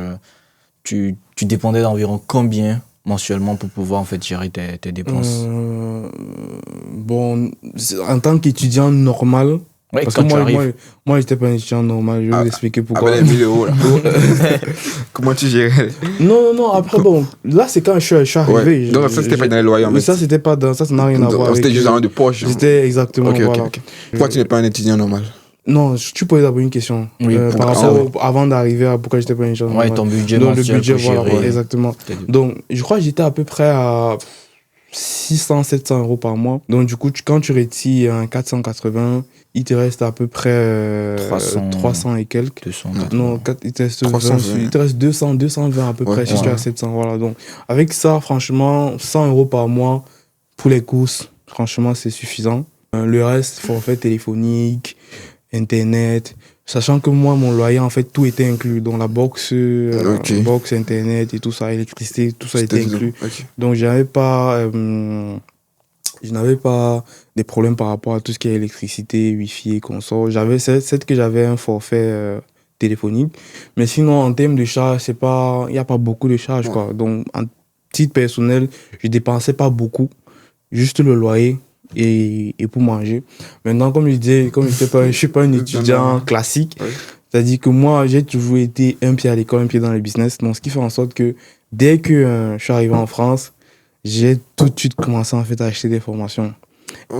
tu dépendais d'environ combien mensuellement pour pouvoir en fait gérer tes dépenses? Bon, en tant qu'étudiant normal, parce que moi j'étais pas un étudiant normal, je vais vous expliquer pourquoi. Avec les 1000 € là. Comment tu gérais? Non, après bon, là c'est quand je suis arrivé. Donc ça c'était pas dans les loyers en fait. Ça c'était pas dans, ça n'a rien à voir avec. C'était juste un de poche. C'était exactement, voilà. Pourquoi tu n'es pas un étudiant normal? Non, tu posais d'abord une question. Par rapport avant d'arriver à pourquoi j'étais pas un étudiant normal. Ouais, ton budget donc, mensuel. Le budget, voilà, exactement. Donc je crois que j'étais à peu près à 600-700 € par mois. Donc du coup, quand tu retires un 480, il te reste à peu près 300 et quelques. 280. Non, il te reste 220 à peu près, si tu as 700. Voilà. Donc avec ça, franchement, 100 € par mois pour les courses, franchement, c'est suffisant. Le reste, forfait téléphonique, Internet, sachant que moi, mon loyer, en fait, tout était inclus. Donc, la box, Internet et tout ça, électricité, tout ça était inclus. Donc, je n'avais pas des problèmes par rapport à tout ce qui est électricité, Wi-Fi et consort. C'est que j'avais un forfait téléphonique. Mais sinon, en termes de charges, il n'y a pas beaucoup de charges, quoi. Donc, en titre personnel, je ne dépensais pas beaucoup. Juste le loyer. Et pour manger. Maintenant, comme je disais, je suis pas un étudiant classique, c'est-à-dire que moi, j'ai toujours été un pied à l'école, un pied dans le business. Donc, ce qui fait en sorte que dès que je suis arrivé en France, j'ai tout de suite commencé en fait, à acheter des formations.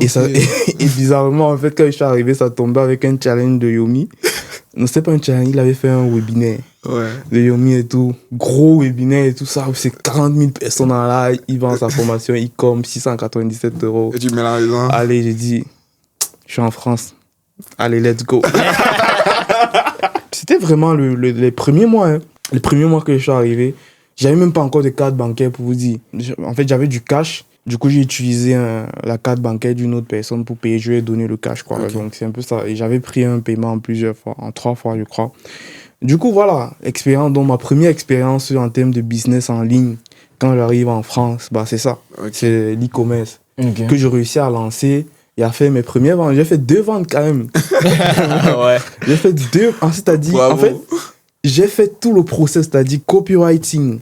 Et bizarrement, en fait, quand je suis arrivé, ça tombait avec un challenge de Yomi. Non, c'était pas un challenge, il avait fait un webinaire de Yomi et tout. Gros webinaire et tout ça. C'est 40 000 personnes là, il vend sa formation, il comme 697 €. Et tu mets la raison. Allez, j'ai dit, je suis en France. Allez, let's go. C'était vraiment les premiers mois. Hein. Les premiers mois que je suis arrivé, j'avais même pas encore de carte bancaire pour vous dire. En fait, j'avais du cash. Du coup, j'ai utilisé la carte bancaire d'une autre personne pour payer. Je lui ai donné le cash, quoi. Okay. Donc, c'est un peu ça. Et j'avais pris un paiement en plusieurs fois, en 3 fois, je crois. Du coup, voilà. Donc, ma première expérience en termes de business en ligne, quand j'arrive en France, bah, c'est ça. Okay. C'est l'e-commerce que j'ai réussi à lancer et à faire mes premières ventes. J'ai fait 2 ventes quand même. J'ai fait 2. C'est-à-dire, en fait, j'ai fait tout le process, c'est-à-dire copywriting,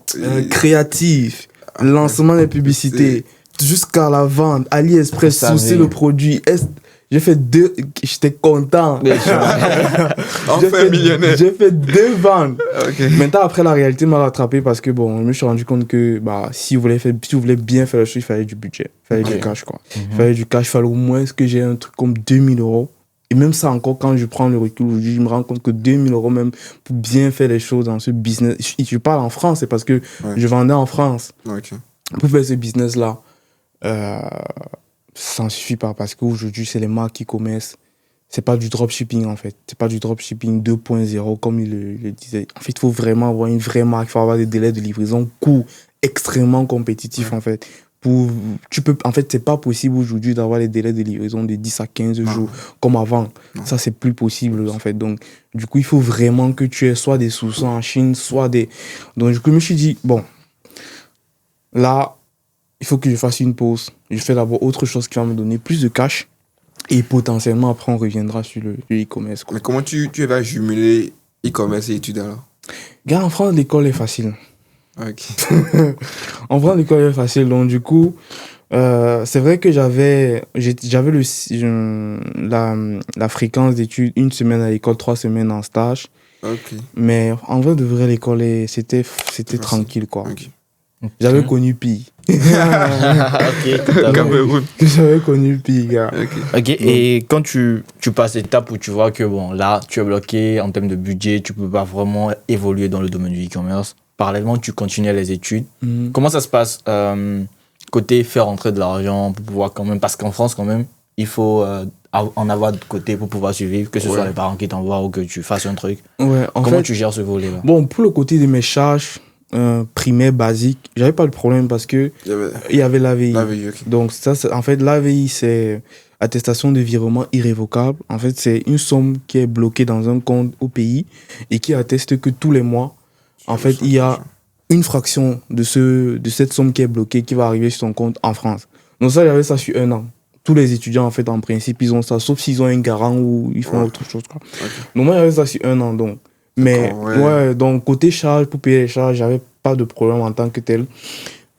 créatif, lancement des publicités. Jusqu'à la vente, AliExpress, sourcer le produit. J'ai fait 2, j'étais content. Enfin millionnaire. J'ai fait 2 ventes. Maintenant, après, la réalité m'a rattrapé parce que bon, je me suis rendu compte que bah, si vous voulez bien faire le chose, il fallait du budget. Il fallait du cash, quoi. Il fallait du cash, il fallait au moins que j'ai un truc comme 2000 €. Et même ça encore, quand je prends le recul aujourd'hui, je me rends compte que 2000 € même pour bien faire les choses dans ce business. Je parle en France, c'est parce que je vendais en France. Pour faire ce business-là. Ça ne suffit pas parce qu'aujourd'hui, c'est les marques qui commercent. C'est pas du dropshipping en fait. C'est pas du dropshipping 2.0 comme il le disait. En fait, il faut vraiment avoir une vraie marque. Il faut avoir des délais de livraison courts, extrêmement compétitifs en fait. En fait, c'est pas possible aujourd'hui d'avoir les délais de livraison de 10 à 15 jours comme avant. Non. Ça, c'est plus possible, en fait. Donc, du coup, il faut vraiment que tu aies soit des sous-sons en Chine, soit des... Donc, du coup, je me suis dit, bon, là, il faut que je fasse une pause. Je fais d'abord autre chose qui va me donner plus de cash. Et potentiellement, après, on reviendra sur le e-commerce. Mais comment tu vas jumeler e-commerce et études alors? Gars, en France, l'école est facile. Ok. En France, l'école est facile. Donc, du coup, c'est vrai que j'avais la fréquence d'études, 1 semaine à l'école, 3 semaines en stage. Ok. Mais en vrai, de vrai, l'école, c'était tranquille, quoi. Ok. J'avais connu pire. Cameroun. J'avais connu pire, gars. Ok, et quand tu passes l'étape où tu vois que bon, là, tu es bloqué en termes de budget, tu peux pas vraiment évoluer dans le domaine du e-commerce. Parallèlement, tu continues les études. Comment ça se passe côté faire entrer de l'argent pour pouvoir quand même, parce qu'en France quand même, il faut en avoir de côté pour pouvoir survivre, que ce soit les parents qui t'envoient ou que tu fasses un truc. Ouais, Comment tu gères ce volet-là? Bon, pour le côté de mes charges primaires basiques, j'avais pas de problème parce que il y avait l'AVI. Okay. Donc ça, en fait, l'AVI, c'est attestation de virement irrévocable. En fait, c'est une somme qui est bloquée dans un compte au pays et qui atteste que tous les mois, en fait, il y a une fraction de cette somme qui est bloquée qui va arriver sur ton compte en France. Donc ça, j'avais ça sur 1 an. Tous les étudiants, en fait, en principe, ils ont ça, sauf s'ils ont un garant ou ils font autre chose, quoi. Okay. Donc moi, j'avais ça sur 1 an, donc. Mais, donc, côté charge, pour payer les charges, j'avais pas de problème en tant que tel.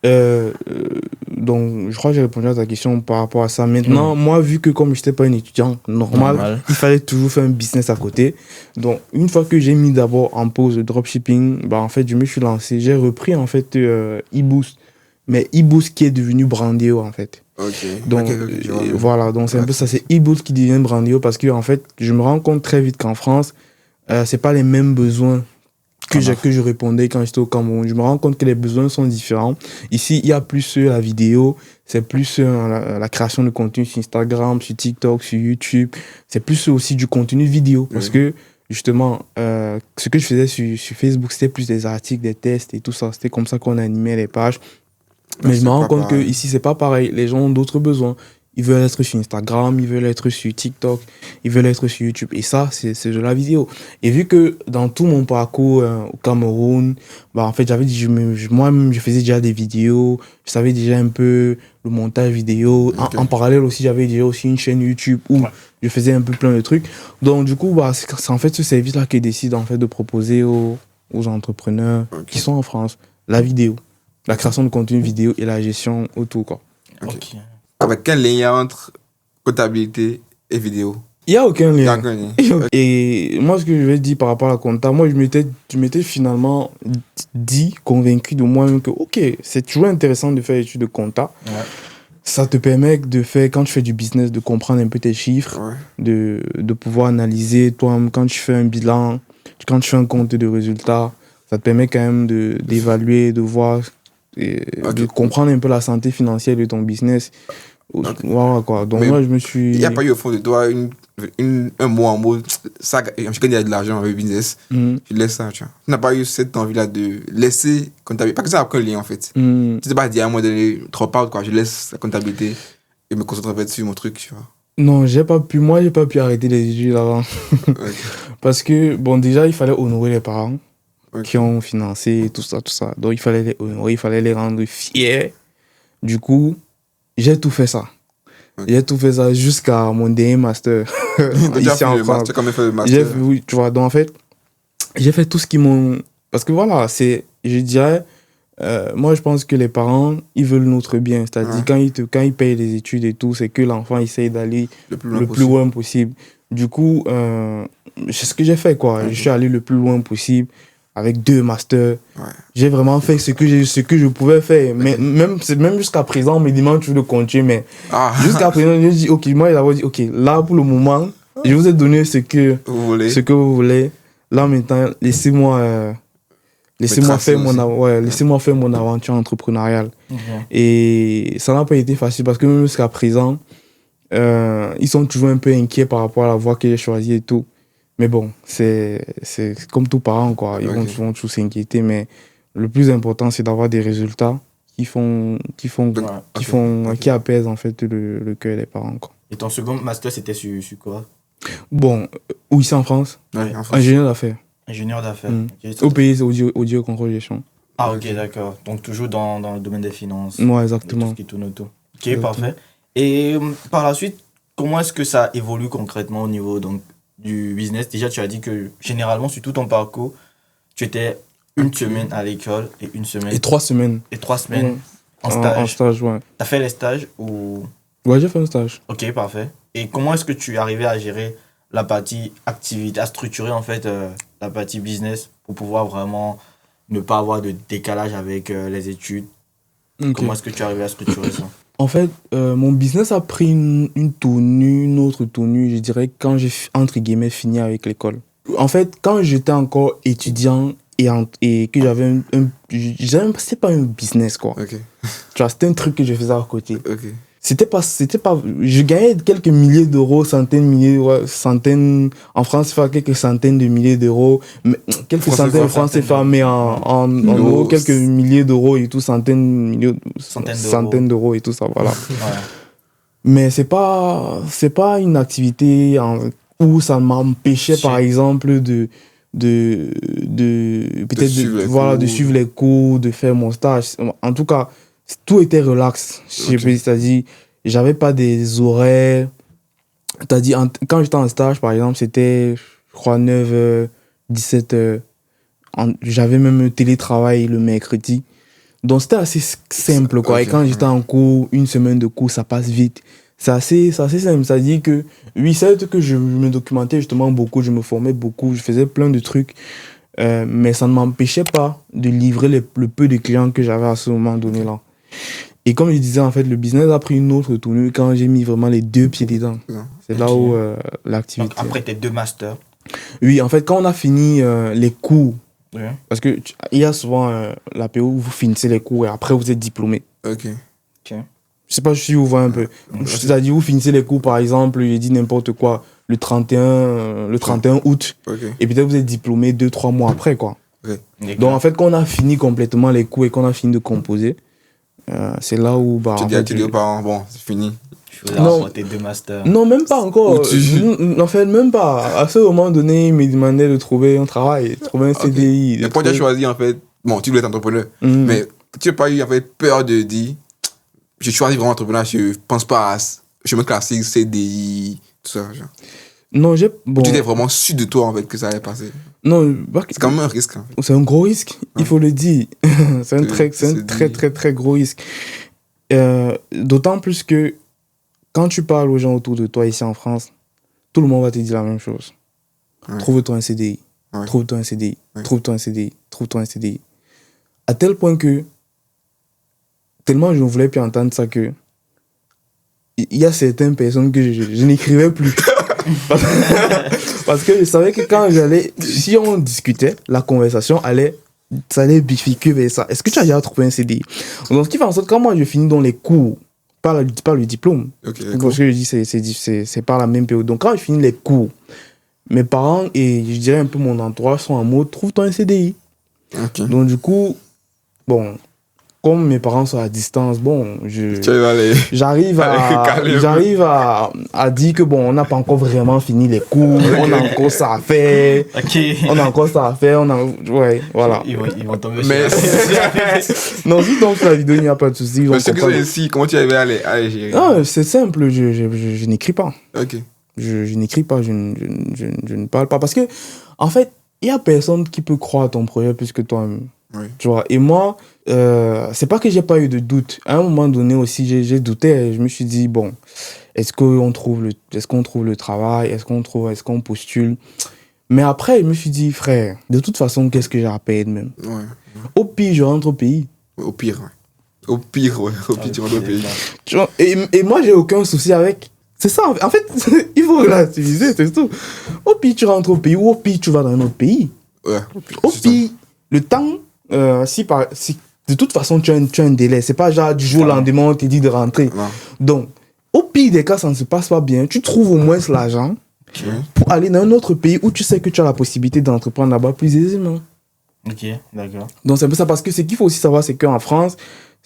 Donc, je crois que j'ai répondu à ta question par rapport à ça. Maintenant, moi, vu que comme je n'étais pas un étudiant normal, il fallait toujours faire un business à côté. Donc, une fois que j'ai mis d'abord en pause le dropshipping, bah, en fait, je me suis lancé. J'ai repris, en fait, eBoost. Mais eBoost qui est devenu Brandio, en fait. Donc, voilà. Donc, c'est un peu ça. C'est eBoost qui devient Brandio parce que, en fait, je me rends compte très vite qu'en France, c'est pas les mêmes besoins que je répondais quand j'étais au Cameroun. Je me rends compte que les besoins sont différents. Ici, il y a plus la vidéo, c'est plus la création de contenu sur Instagram, sur TikTok, sur YouTube. C'est plus aussi du contenu vidéo. Parce que, justement, ce que je faisais sur Facebook, c'était plus des articles, des tests et tout ça. C'était comme ça qu'on animait les pages. Mais je me rends compte qu'ici, c'est pas pareil. Les gens ont d'autres besoins. Ils veulent être sur Instagram, ils veulent être sur TikTok, ils veulent être sur YouTube. Et ça, c'est de la vidéo. Et vu que dans tout mon parcours au Cameroun, bah, en fait, moi-même, je faisais déjà des vidéos. Je savais déjà un peu le montage vidéo. En parallèle aussi, j'avais déjà aussi une chaîne YouTube où je faisais un peu plein de trucs. Donc, du coup, bah, c'est en fait ce service-là qui décide en fait, de proposer aux entrepreneurs qui sont en France la vidéo, la création de contenu vidéo et la gestion autour, quoi. Avec quel lien il y a entre comptabilité et vidéo? Il n'y a aucun lien. Et moi, ce que je vais dire par rapport à la compta, moi, je m'étais finalement convaincu de moi-même que, ok, c'est toujours intéressant de faire l'étude de compta. Ça te permet de faire, quand tu fais du business, de comprendre un peu tes chiffres, de pouvoir analyser toi-même quand tu fais un bilan, quand tu fais un compte de résultats. Ça te permet quand même d'évaluer, de voir, de comprendre un peu la santé financière de ton business. Voilà, quoi. Donc, moi, je me suis... Il n'y a pas eu au fond de toi un mot en mot, ça, je connais de l'argent avec le business, tu laisses ça, tu vois. Tu n'as pas eu cette envie-là de laisser comptabilité. Parce que ça n'a aucun lien, en fait. Tu t'es pas dit à un moment donné, trop pas, quoi, je laisse la comptabilité et me concentrer en fait sur mon truc, tu vois. Non, moi, j'ai pas pu arrêter les études avant. Parce que, bon, déjà, il fallait honorer les parents qui ont financé tout ça. Donc, il fallait les honorer, il fallait les rendre fiers. Du coup, j'ai tout fait ça. J'ai tout fait ça jusqu'à mon dernier master. Ici en France. Tu as quand même fait le master. Oui, tu vois, donc en fait, j'ai fait tout ce qu'ils m'ont... Parce que voilà, je dirais, moi je pense que les parents, ils veulent notre bien. C'est-à-dire, quand ils payent les études et tout, c'est que l'enfant essaye d'aller le plus loin possible. Du coup, c'est ce que j'ai fait, quoi. Je suis allé le plus loin possible. Avec 2 masters, j'ai vraiment fait ce que je pouvais faire. Mais même jusqu'à présent, on me demande toujours de continuer. Mais jusqu'à présent, je dis, ok, moi, il a dit, ok, là, pour le moment, je vous ai donné ce que vous voulez. Là, maintenant, laissez-moi faire mon aventure entrepreneuriale. Et ça n'a pas été facile parce que même jusqu'à présent, ils sont toujours un peu inquiets par rapport à la voie que j'ai choisie et tout. Mais bon, c'est comme tous parents, quoi. Ils vont toujours s'inquiéter, mais le plus important, c'est d'avoir des résultats qui apaisent en fait le cœur des parents, quoi. Et ton second master, c'était sur quoi? Bon, où ici en France? Ouais, en France. Ingénieur d'affaires. Ingénieur d'affaires. Ok, Au pays, c'est audio contrôle gestion. Ah, ok, d'accord. Donc, toujours dans le domaine des finances. Ouais, Tout exactement. ce qui tourne autour. Ok, parfait. Et par la suite, comment est-ce que ça évolue concrètement au niveau donc, du business? Déjà, tu as dit que généralement, sur tout ton parcours, tu étais une semaine à l'école et une semaine. Et 3 semaines. Et 3 semaines Ouais. en stage. En stage, ouais. T'as fait les stages ou... Ouais, j'ai fait un stage. Ok, parfait. Et comment est-ce que tu es arrivé à gérer la partie activité, à structurer en fait la partie business pour pouvoir vraiment ne pas avoir de décalage avec les études? Ok. Comment est-ce que tu es arrivé à structurer ça? En fait, mon business a pris une tournure, une autre tournure, je dirais, quand j'ai, entre guillemets, fini avec l'école. En fait, quand j'étais encore étudiant et que j'avais c'est pas un business, quoi. Ok. Tu vois, c'était un truc que je faisais à côté. Ok. C'était pas, je gagnais quelques milliers d'euros, centaines, en France, c'est quelques centaines de milliers d'euros, mais quelques centaines de francs CFA, mais en euros, quelques milliers d'euros et tout, centaines d'euros et tout ça, voilà. Ouais. Mais c'est pas une activité où ça m'empêchait, par exemple, de suivre les cours, de faire mon stage. En tout cas, tout était relax. C'est-à-dire, j'avais pas des horaires. C'est-à-dire, quand j'étais en stage, par exemple, c'était, je crois, 9h, 17h. J'avais même un télétravail le mercredi. Donc, c'était assez simple, quoi. Et quand j'étais en cours, une semaine de cours, ça passe vite. C'est assez simple. C'est-à-dire que, oui, c'est que je me documentais justement beaucoup, je me formais beaucoup, je faisais plein de trucs. Mais ça ne m'empêchait pas de livrer le peu de clients que j'avais à ce moment donné-là. Et comme je disais, en fait, le business a pris une autre tournure quand j'ai mis vraiment les 2 pieds dedans. C'est là où l'activité... Donc, après tes 2 masters. Oui, en fait, quand on a fini les cours, Ouais. parce qu'il y a souvent la période où vous finissez les cours et après vous êtes diplômé. Ok. Je sais pas si vous voyez un peu. C'est-à-dire, vous finissez les cours, par exemple, j'ai dit n'importe quoi, le 31 août. Okay. Et peut-être vous êtes diplômé 2-3 mois après, quoi. Okay. Donc, en fait, quand on a fini complètement les cours et qu'on a fini de composer, c'est là où... Tu dis aux parents, bon, c'est fini. Non, tes 2 masters. Non, même pas encore. En fait, même pas. À ce moment donné, il me demandait de trouver un travail, de trouver un CDI. Mais quand tu as choisi, en fait, bon, tu voulais être entrepreneur, mais tu n'as pas eu, en fait, peur de dire, je choisis vraiment entrepreneur, je pense pas à chemin classique, CDI, tout ça, genre. Non, bon. Tu étais vraiment sûr de toi, en fait, que ça allait passer. Non, c'est quand même un risque, en fait. C'est un gros risque, il faut le dire. C'est un très gros risque. D'autant plus que quand tu parles aux gens autour de toi ici en France, tout le monde va te dire la même chose. Ouais. Trouve-toi un CDI. Ouais. Trouve-toi un CDI. Ouais. Trouve-toi un CDI. Trouve-toi un CDI. À tel point que, tellement je ne voulais plus entendre ça que, il y a certaines personnes que je n'écrivais plus. Parce que je savais que quand si on discutait, la conversation ça allait bifurquer vers ça. Est-ce que tu as déjà trouvé un CDI? Donc, ce qui fait en sorte que quand moi je finis dans les cours, pas le diplôme. Okay, parce que je dis c'est pas la même période. Donc quand je finis les cours, mes parents et je dirais un peu mon entourage sont en mode trouve-toi un CDI. Okay. Donc du coup, bon, comme mes parents sont à distance, bon, j'arrive à dire que bon, on n'a pas encore vraiment fini les cours, on a encore ça à faire. On a encore ça à faire, ouais, voilà. Ils vont tomber mais non, si donc la vidéo, il n'y a pas de souci. Mais ceux qui sont ici, comment tu arrives à les gérer? Non, c'est simple, je n'écris pas. Ok. Je n'écris pas, je ne parle pas. Parce que, en fait, il n'y a personne qui peut croire à ton projet plus que toi-même. Oui. Tu vois, et moi, c'est pas que j'ai pas eu de doute. À un moment donné aussi, j'ai douté. Je me suis dit, bon, est-ce qu'on trouve le travail? Est-ce qu'on postule? Mais après, je me suis dit, frère, de toute façon, qu'est-ce que j'ai à perdre même? Ouais. Au pire, je rentre au pays. Au pire, ouais. Au pire, tu rentres au pays. Tu vois, et moi, j'ai aucun souci avec... C'est ça, en fait, il faut relativiser, c'est tout. Au pire, tu rentres au pays ou au pire, tu vas dans un autre pays. Ouais. Au pire, le temps, si de toute façon, tu as un délai. C'est pas genre du jour au lendemain, on te dit de rentrer. Non. Donc, au pire des cas, ça ne se passe pas bien. Tu trouves au moins l'argent pour aller dans un autre pays où tu sais que tu as la possibilité d'entreprendre là-bas plus aisément. Ok, d'accord. Donc, c'est un peu ça. Parce que ce qu'il faut aussi savoir, c'est qu'en France,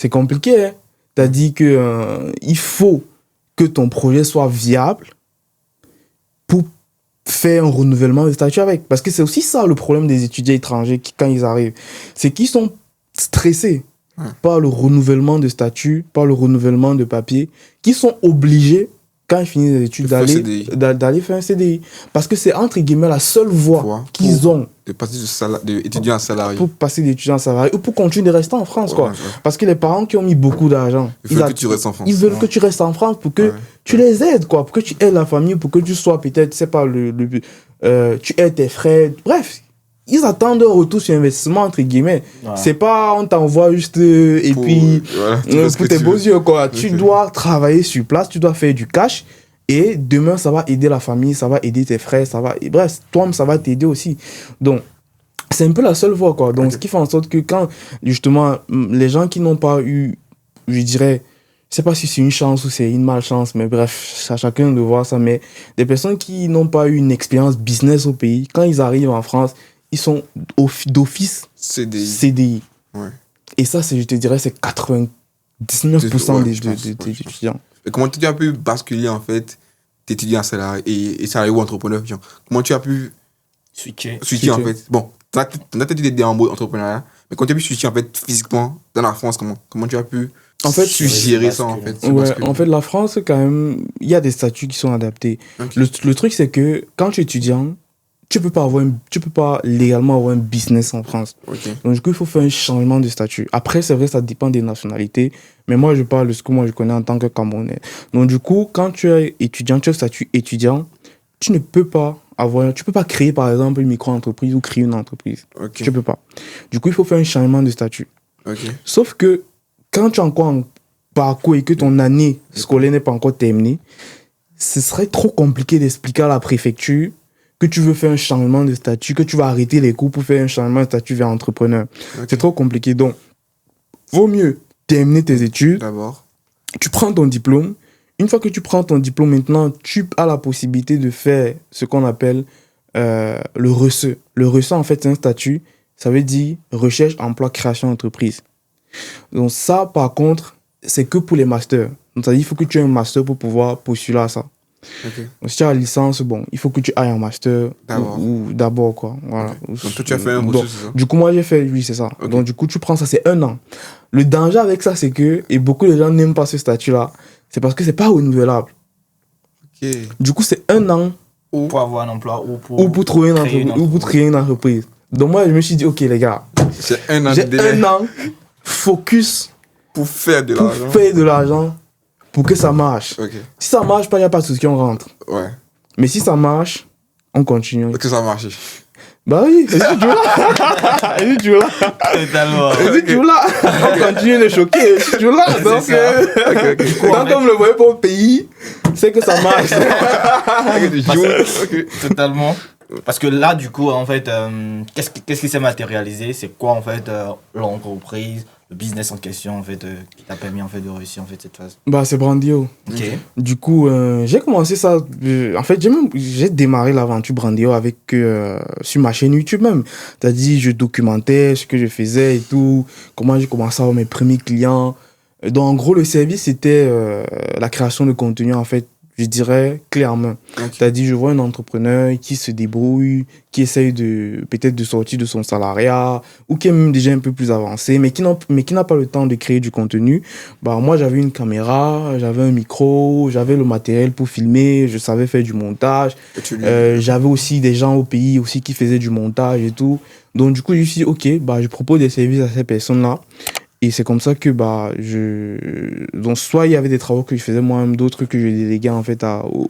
C'est compliqué, hein. T'as dit que il faut que ton projet soit viable pour faire un renouvellement de statut avec. Parce que c'est aussi ça le problème des étudiants étrangers quand ils arrivent. C'est qu'ils sont stressés par le renouvellement de statut, par le renouvellement de papier, qu'ils sont obligés, quand ils finissent les études, d'aller faire un CDI. Parce que c'est entre guillemets la seule voie qu'ils ont. De passer d'étudiant à salarié. Pour passer d'étudiant à salarié ou pour continuer de rester en France. Quoi. Parce que les parents qui ont mis beaucoup d'argent, ils veulent que tu restes en France. Ils veulent que tu restes en France pour que tu les aides, quoi, pour que tu aides la famille, pour que tu sois peut-être, c'est pas tu aides tes frères. Bref, ils attendent un retour sur investissement, entre guillemets. C'est pas on t'envoie juste pour tes beaux yeux, quoi. Tu dois travailler sur place, tu dois faire du cash. Et demain, ça va aider la famille, ça va aider tes frères, bref, toi-même, ça va t'aider aussi. Donc, c'est un peu la seule voie, quoi. Donc, ce qui fait en sorte que quand, justement, les gens qui n'ont pas eu, je dirais, je sais pas si c'est une chance ou c'est une malchance, mais bref, c'est à chacun de voir ça, mais des personnes qui n'ont pas eu une expérience business au pays, quand ils arrivent en France, ils sont d'office CDI. Ouais. Et ça, je te dirais, c'est 99% des étudiants. Et comment tu as pu basculer, en fait, d'étudiant à salarié et salarié ou entrepreneur? Comment tu as pu switcher en fait? Bon, tu as peut-être été en mode entrepreneuriat, mais quand tu as pu switcher, en fait, physiquement, dans la France, comment tu as pu gérer ça, en fait? En fait, la France, quand même, il y a des statuts qui sont adaptés. Okay. Le truc, c'est que quand tu es étudiant, tu peux pas légalement avoir un business en France. Okay. Donc, du coup, il faut faire un changement de statut. Après, c'est vrai, ça dépend des nationalités. Mais moi, je parle de ce que moi, je connais en tant que Camerounais. Donc, du coup, quand tu es étudiant, tu as le statut étudiant, tu peux pas créer, par exemple, une micro-entreprise ou créer une entreprise. Okay. Tu peux pas. Du coup, il faut faire un changement de statut. Okay. Sauf que, quand tu es encore en parcours et que ton année scolaire n'est pas encore terminée, ce serait trop compliqué d'expliquer à la préfecture que tu veux faire un changement de statut, que tu vas arrêter les cours pour faire un changement de statut vers entrepreneur. Okay. C'est trop compliqué. Donc, vaut mieux terminer tes études. D'abord. Tu prends ton diplôme. Une fois que tu prends ton diplôme, maintenant, tu as la possibilité de faire ce qu'on appelle le RESE. Le RESE, en fait, c'est un statut. Ça veut dire recherche, emploi, création d'entreprise. Donc ça, par contre, c'est que pour les masters. Donc, ça veut dire qu'il faut que tu aies un master pour pouvoir postuler à ça. Okay. Donc, si tu as la licence, bon, il faut que tu ailles en master d'abord, quoi. Voilà. Okay. Donc, toi, tu as fait un reçu, c'est ça? Du coup, moi, j'ai fait, oui, c'est ça. Okay. Donc, du coup, tu prends ça, c'est 1 an. Le danger avec ça, c'est que, et beaucoup de gens n'aiment pas ce statut-là, c'est parce que c'est pas renouvelable. Okay. Du coup, c'est 1 an. Pour avoir un emploi ou pour trouver une entreprise, ou pour créer une entreprise. Donc, moi, je me suis dit, ok, les gars, j'ai 1 an, j'ai 1 an, focus pour faire de l'argent. Pour que ça marche. Okay. Si ça marche pas, il n'y a pas de souci, on rentre. Ouais. Mais si ça marche, on continue. Est-ce que ça marche? Bah oui, est-ce que tu là? Est-ce que tu là? Totalement. Est-ce que tu là? On continue de choquer. Est-ce que tu là? Donc, quand on ne le voyait pas au pays, c'est que ça marche. Totalement. Parce que là, du coup, en fait, qu'est-ce qui s'est matérialisé? C'est quoi, en fait, l'entreprise, le business en question, en fait, qui t'a permis, en fait, de réussir, en fait, cette phase? Bah, c'est Brandio. Ok. Du coup, j'ai commencé ça... en fait, j'ai démarré l'aventure Brandio avec... sur ma chaîne YouTube même. C'est-à-dire, je documentais ce que je faisais et tout, comment j'ai commencé à avoir mes premiers clients. Donc, en gros, le service, c'était la création de contenu, en fait, je dirais clairement. Okay. C'est-à-dire, je vois un entrepreneur qui se débrouille, qui essaye peut-être de sortir de son salariat, ou qui est même déjà un peu plus avancé, mais qui n'a pas le temps de créer du contenu. Bah, moi, j'avais une caméra, j'avais un micro, j'avais le matériel pour filmer, je savais faire du montage. J'avais aussi des gens au pays aussi qui faisaient du montage et tout. Donc, du coup, je me suis dit, ok, bah, je propose des services à ces personnes-là. Et c'est comme ça que donc soit il y avait des travaux que je faisais moi-même, d'autres que je déléguais en fait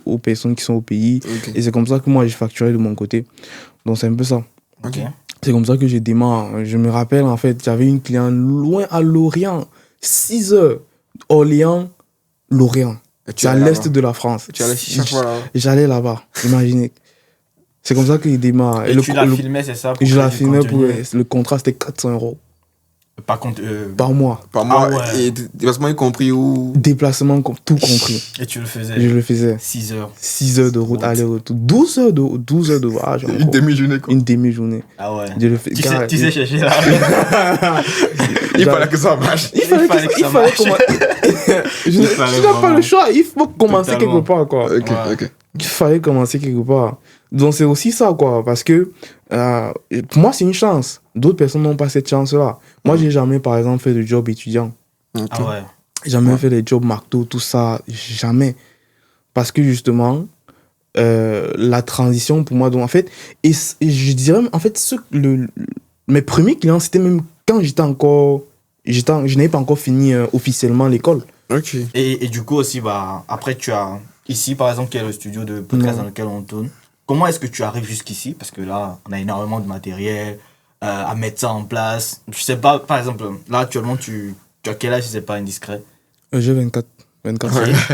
aux personnes qui sont au pays. Okay. Et c'est comme ça que moi j'ai facturé de mon côté. Donc c'est un peu ça. Okay. C'est comme ça que j'ai démarré. Je me rappelle en fait, j'avais une cliente loin à Lorient, 6 heures, Orléans, Lorient. C'est à l'est de la France. Tu allais chaque fois là-bas? J'allais là-bas, imaginez. C'est comme ça qu'il démarre. Et tu l'as filmé, c'est ça? Je l'ai filmé pour le contrat, c'était 400 €. Par contre, par mois. Par mois, ouais. et déplacement y compris ou... Déplacement, tout compris. Et tu le faisais Je le faisais. 6 heures. 6 heures de route, aller-retour. 12 heures de voyage. Une demi-journée, quoi. Une demi-journée. Ah ouais. Je le fais, Tu sais chercher là. Il fallait que ça marche. Il fallait commencer. Je n'ai pas le choix. Il faut commencer quelque part, quoi. Ok, ok. Il fallait commencer quelque part. Donc c'est aussi ça, quoi. Parce que pour moi, c'est une chance. D'autres personnes n'ont pas cette chance-là. Moi, j'ai jamais, par exemple, fait de job étudiant. Ok. Ah ouais. Jamais fait des jobs McDo, tout ça. Jamais. Parce que justement, la transition pour moi, donc en fait, et je dirais, en fait, mes premiers clients, c'était même quand je n'avais pas encore fini officiellement l'école. Ok. Et du coup aussi, bah, après, tu as ici, par exemple, qui est le studio de podcast dans lequel on tourne. Comment est-ce que tu arrives jusqu'ici? Parce que là, on a énormément de matériel à mettre ça en place. Je sais pas, par exemple, là, actuellement, tu as quel âge si c'est pas indiscret? J'ai 24 ans.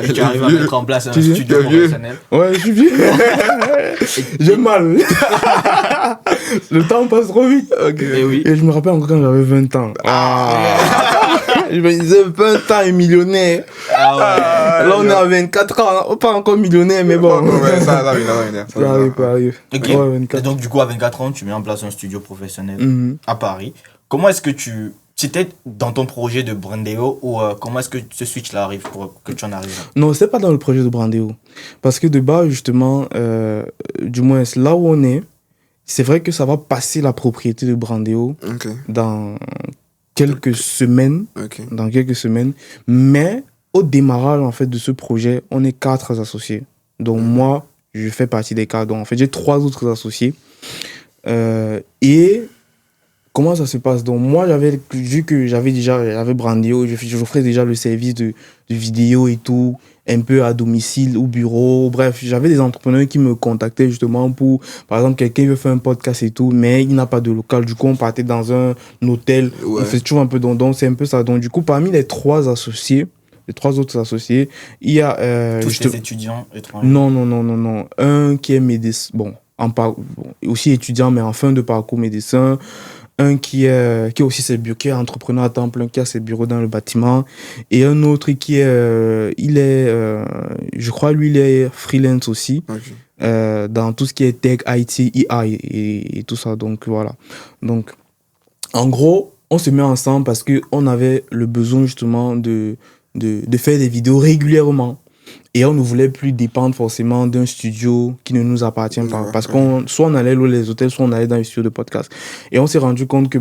Et tu arrives à mettre en place un studio professionnel. Ouais, je suis vieux. J'ai mal. Le temps passe trop vite. Et oui. Et je me rappelle encore quand j'avais 20 ans. Je me disais 20 ans et millionnaire. Ah ouais. Là, on est à 24 ans, pas encore millionnaire, mais bon. Ouais, ça arrive. Ok. Ouais, 24. Et donc, du coup, à 24 ans, tu mets en place un studio professionnel à Paris. Comment est-ce que c'était dans ton projet de Brandéo ou comment est-ce que ce switch-là arrive pour que tu en arrives là? Non, c'est pas dans le projet de Brandéo. Parce que de base, justement, du moins là où on est, c'est vrai que ça va passer la propriété de Brandéo dans quelques semaines. Dans quelques semaines. Mais au démarrage, en fait, de ce projet, on est 4 associés. Donc moi, je fais partie des 4. Donc en fait, j'ai 3 autres associés. Et comment ça se passe? Donc moi, vu que j'avais Brandéo, j'offrais déjà le service de vidéo et tout, un peu à domicile, au bureau. Bref, j'avais des entrepreneurs qui me contactaient justement pour, par exemple, quelqu'un veut faire un podcast et tout, mais il n'a pas de local. Du coup, on partait dans un hôtel. On fait toujours un peu donc c'est un peu ça. Donc du coup, parmi les 3 associés, les 3 autres associés, il y a... tous les étudiants étrangers? Non. Un qui est médecin, aussi étudiant, mais en fin de parcours médecin. Un qui est aussi qui est entrepreneur à temps plein, qui a ses bureaux dans le bâtiment. Et un autre qui est, je crois, lui, il est freelance aussi. Dans tout ce qui est tech, IT, AI et tout ça. Donc, voilà. Donc, en gros, on se met ensemble parce qu'on avait le besoin, justement, de faire des vidéos régulièrement. Et on ne voulait plus dépendre forcément d'un studio qui ne nous appartient pas. Parce soit on allait louer les hôtels, soit on allait dans les studios de podcast. Et on s'est rendu compte que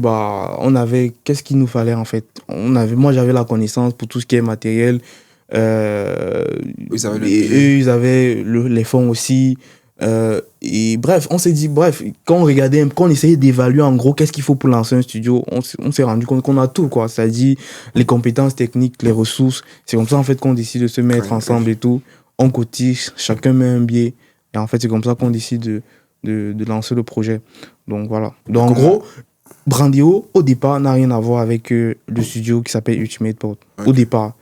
qu'est-ce qu'il nous fallait en fait. Moi j'avais la connaissance pour tout ce qui est matériel. Ils avaient les fonds aussi. Et bref, on s'est dit, quand on essayait d'évaluer en gros qu'est-ce qu'il faut pour lancer un studio, on s'est rendu compte qu'on a tout, quoi. C'est-à-dire les compétences techniques, les ressources. C'est comme ça, en fait, qu'on décide de se mettre ensemble et tout. On cotise, chacun met un billet. Et en fait, c'est comme ça qu'on décide de lancer le projet. Donc, voilà. Donc, en gros, Brandéo, au départ, n'a rien à voir avec le studio qui s'appelle Ultimate Port. Au départ.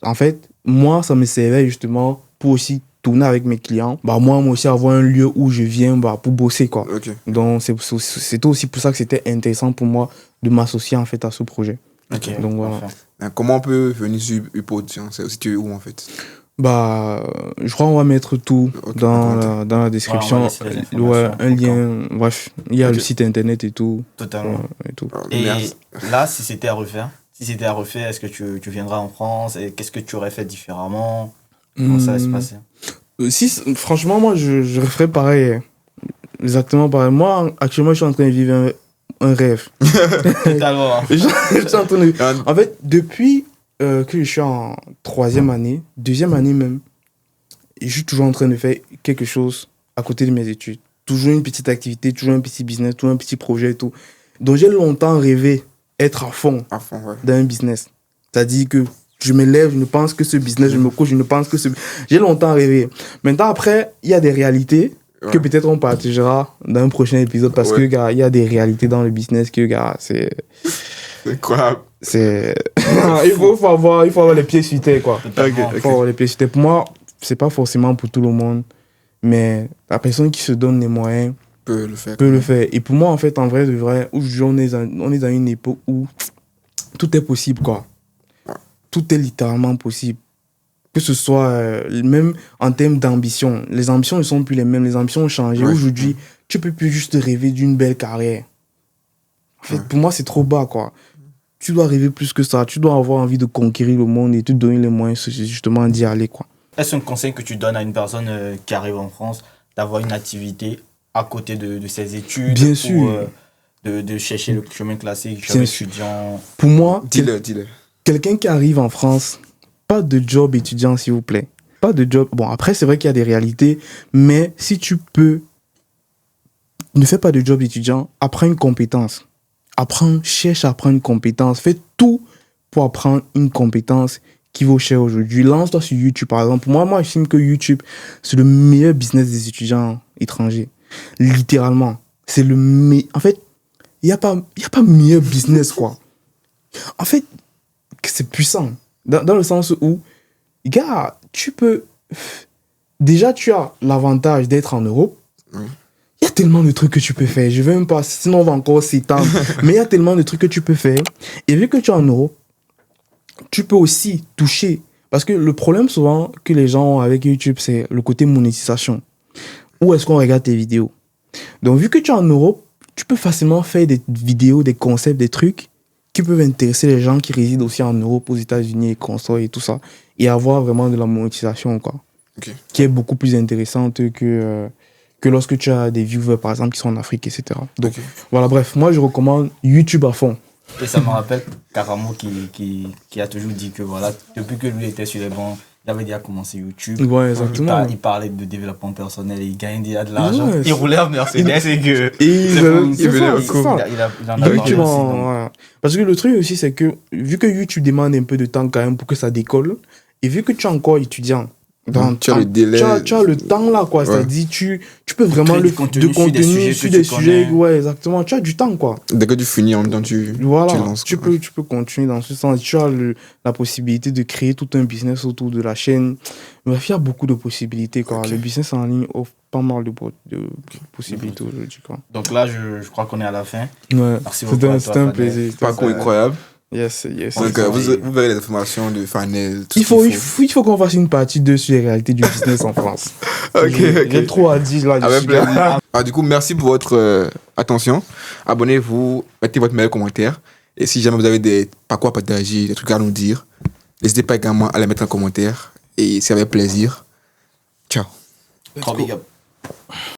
En fait, moi, ça me servait justement pour aussi tourner avec mes clients, moi aussi avoir un lieu où je viens pour bosser, quoi. Donc c'était aussi pour ça que c'était intéressant pour moi de m'associer en fait à ce projet. Donc voilà. Comment on peut venir sur Upod? C'est situé où en fait? Je crois qu'on va mettre tout dans la description. Un lien, bref, il y a le site internet et tout. Totalement. Et là, si c'était à refaire, est-ce que tu viendras en France et qu'est-ce que tu aurais fait différemment? Comment ça va se passer? Franchement, moi, je referais pareil. Exactement pareil. Moi, actuellement, je suis en train de vivre un rêve. Totalement. En fait, depuis que je suis en 3e année, 2e année même, je suis toujours en train de faire quelque chose à côté de mes études. Toujours une petite activité, toujours un petit business, toujours un petit projet et tout. Donc, j'ai longtemps rêvé être à fond dans un business. C'est-à-dire que je me lève, je ne pense que ce business, je me couche, je ne pense que ce... J'ai longtemps rêvé. Maintenant, après, il y a des réalités que peut-être on partagera dans un prochain épisode parce que, gars, il y a des réalités dans le business que, gars, c'est... C'est quoi? il faut avoir les pieds sur terre, quoi. Il faut avoir les pieds sur terre. Pour moi, c'est pas forcément pour tout le monde, mais la personne qui se donne les moyens peut le faire. Et pour moi, en fait, en vrai, de vrai, aujourd'hui, on est dans une époque où tout est possible, quoi. Tout est littéralement possible. Que ce soit même en termes d'ambition. Les ambitions ne sont plus les mêmes. Les ambitions ont changé. Ouais. Aujourd'hui, tu peux plus juste rêver d'une belle carrière. En fait, pour moi, c'est trop bas, quoi. Tu dois rêver plus que ça. Tu dois avoir envie de conquérir le monde et te donner les moyens justement d'y aller, quoi. Est-ce un conseil que tu donnes à une personne qui arrive en France d'avoir une activité à côté de ses études? Bien sûr. De chercher le chemin classique, chemin étudiant? Pour moi, dis-le. Quelqu'un qui arrive en France, pas de job étudiant, s'il vous plaît. Pas de job. Bon, après, c'est vrai qu'il y a des réalités, mais si tu peux, ne fais pas de job étudiant, apprends une compétence. Cherche à apprendre une compétence. Fais tout pour apprendre une compétence qui vaut cher aujourd'hui. Lance-toi sur YouTube, par exemple. Pour moi, j'estime que YouTube, c'est le meilleur business des étudiants étrangers. Littéralement. C'est le meilleur. En fait, il n'y a pas meilleur business, quoi. En fait, c'est puissant. Dans le sens où, gars, tu peux... Déjà, tu as l'avantage d'être en Europe. Il y a tellement de trucs que tu peux faire. Je ne vais même pas... Sinon, on va encore s'étendre. Mais il y a tellement de trucs que tu peux faire. Et vu que tu es en Europe, tu peux aussi toucher. Parce que le problème souvent que les gens ont avec YouTube, c'est le côté monétisation. Où est-ce qu'on regarde tes vidéos? Donc, vu que tu es en Europe, tu peux facilement faire des vidéos, des concepts, des trucs qui peuvent intéresser les gens qui résident aussi en Europe, aux États-Unis, et consorts et tout ça. Et avoir vraiment de la monétisation, quoi. Okay. Qui est beaucoup plus intéressante que lorsque tu as des viewers, par exemple, qui sont en Afrique, etc. Donc, voilà, bref, moi, je recommande YouTube à fond. Et ça me rappelle Karamo qui a toujours dit que voilà, depuis que lui était sur les bancs, il avait déjà commencé YouTube. Ouais, exactement. Il parlait de développement personnel et il gagnait déjà de l'argent. Ouais, il roulait en Mercedes et que... Il en a parlé aussi. Parce que le truc aussi, c'est que vu que YouTube demande un peu de temps quand même pour que ça décolle, et vu que tu es encore étudiant, tu as le délai. Tu as le temps là, quoi. Ouais. C'est-à-dire, tu peux vraiment le contenu sur des sujets. Ouais, exactement. Tu as du temps, quoi. Dès que tu finis, en même temps, tu lances. Tu peux continuer dans ce sens. Tu as la possibilité de créer tout un business autour de la chaîne. Bref, il y a beaucoup de possibilités, quoi. Le business en ligne offre pas mal de possibilités aujourd'hui, quoi. Donc là, je crois qu'on est à la fin. Ouais. C'était un plaisir. Parcours incroyable. Yes. Donc, vous verrez les informations de Fanel. Il faut qu'on fasse une partie 2 sur les réalités du business en France. J'ai trop à dire là. Du coup, merci pour votre attention. Abonnez-vous, mettez votre meilleur commentaire. Et si jamais vous avez des parcours à partager, des trucs à nous dire, n'hésitez pas également à les mettre en commentaire. Et c'est avec plaisir. Ciao. Trop big up.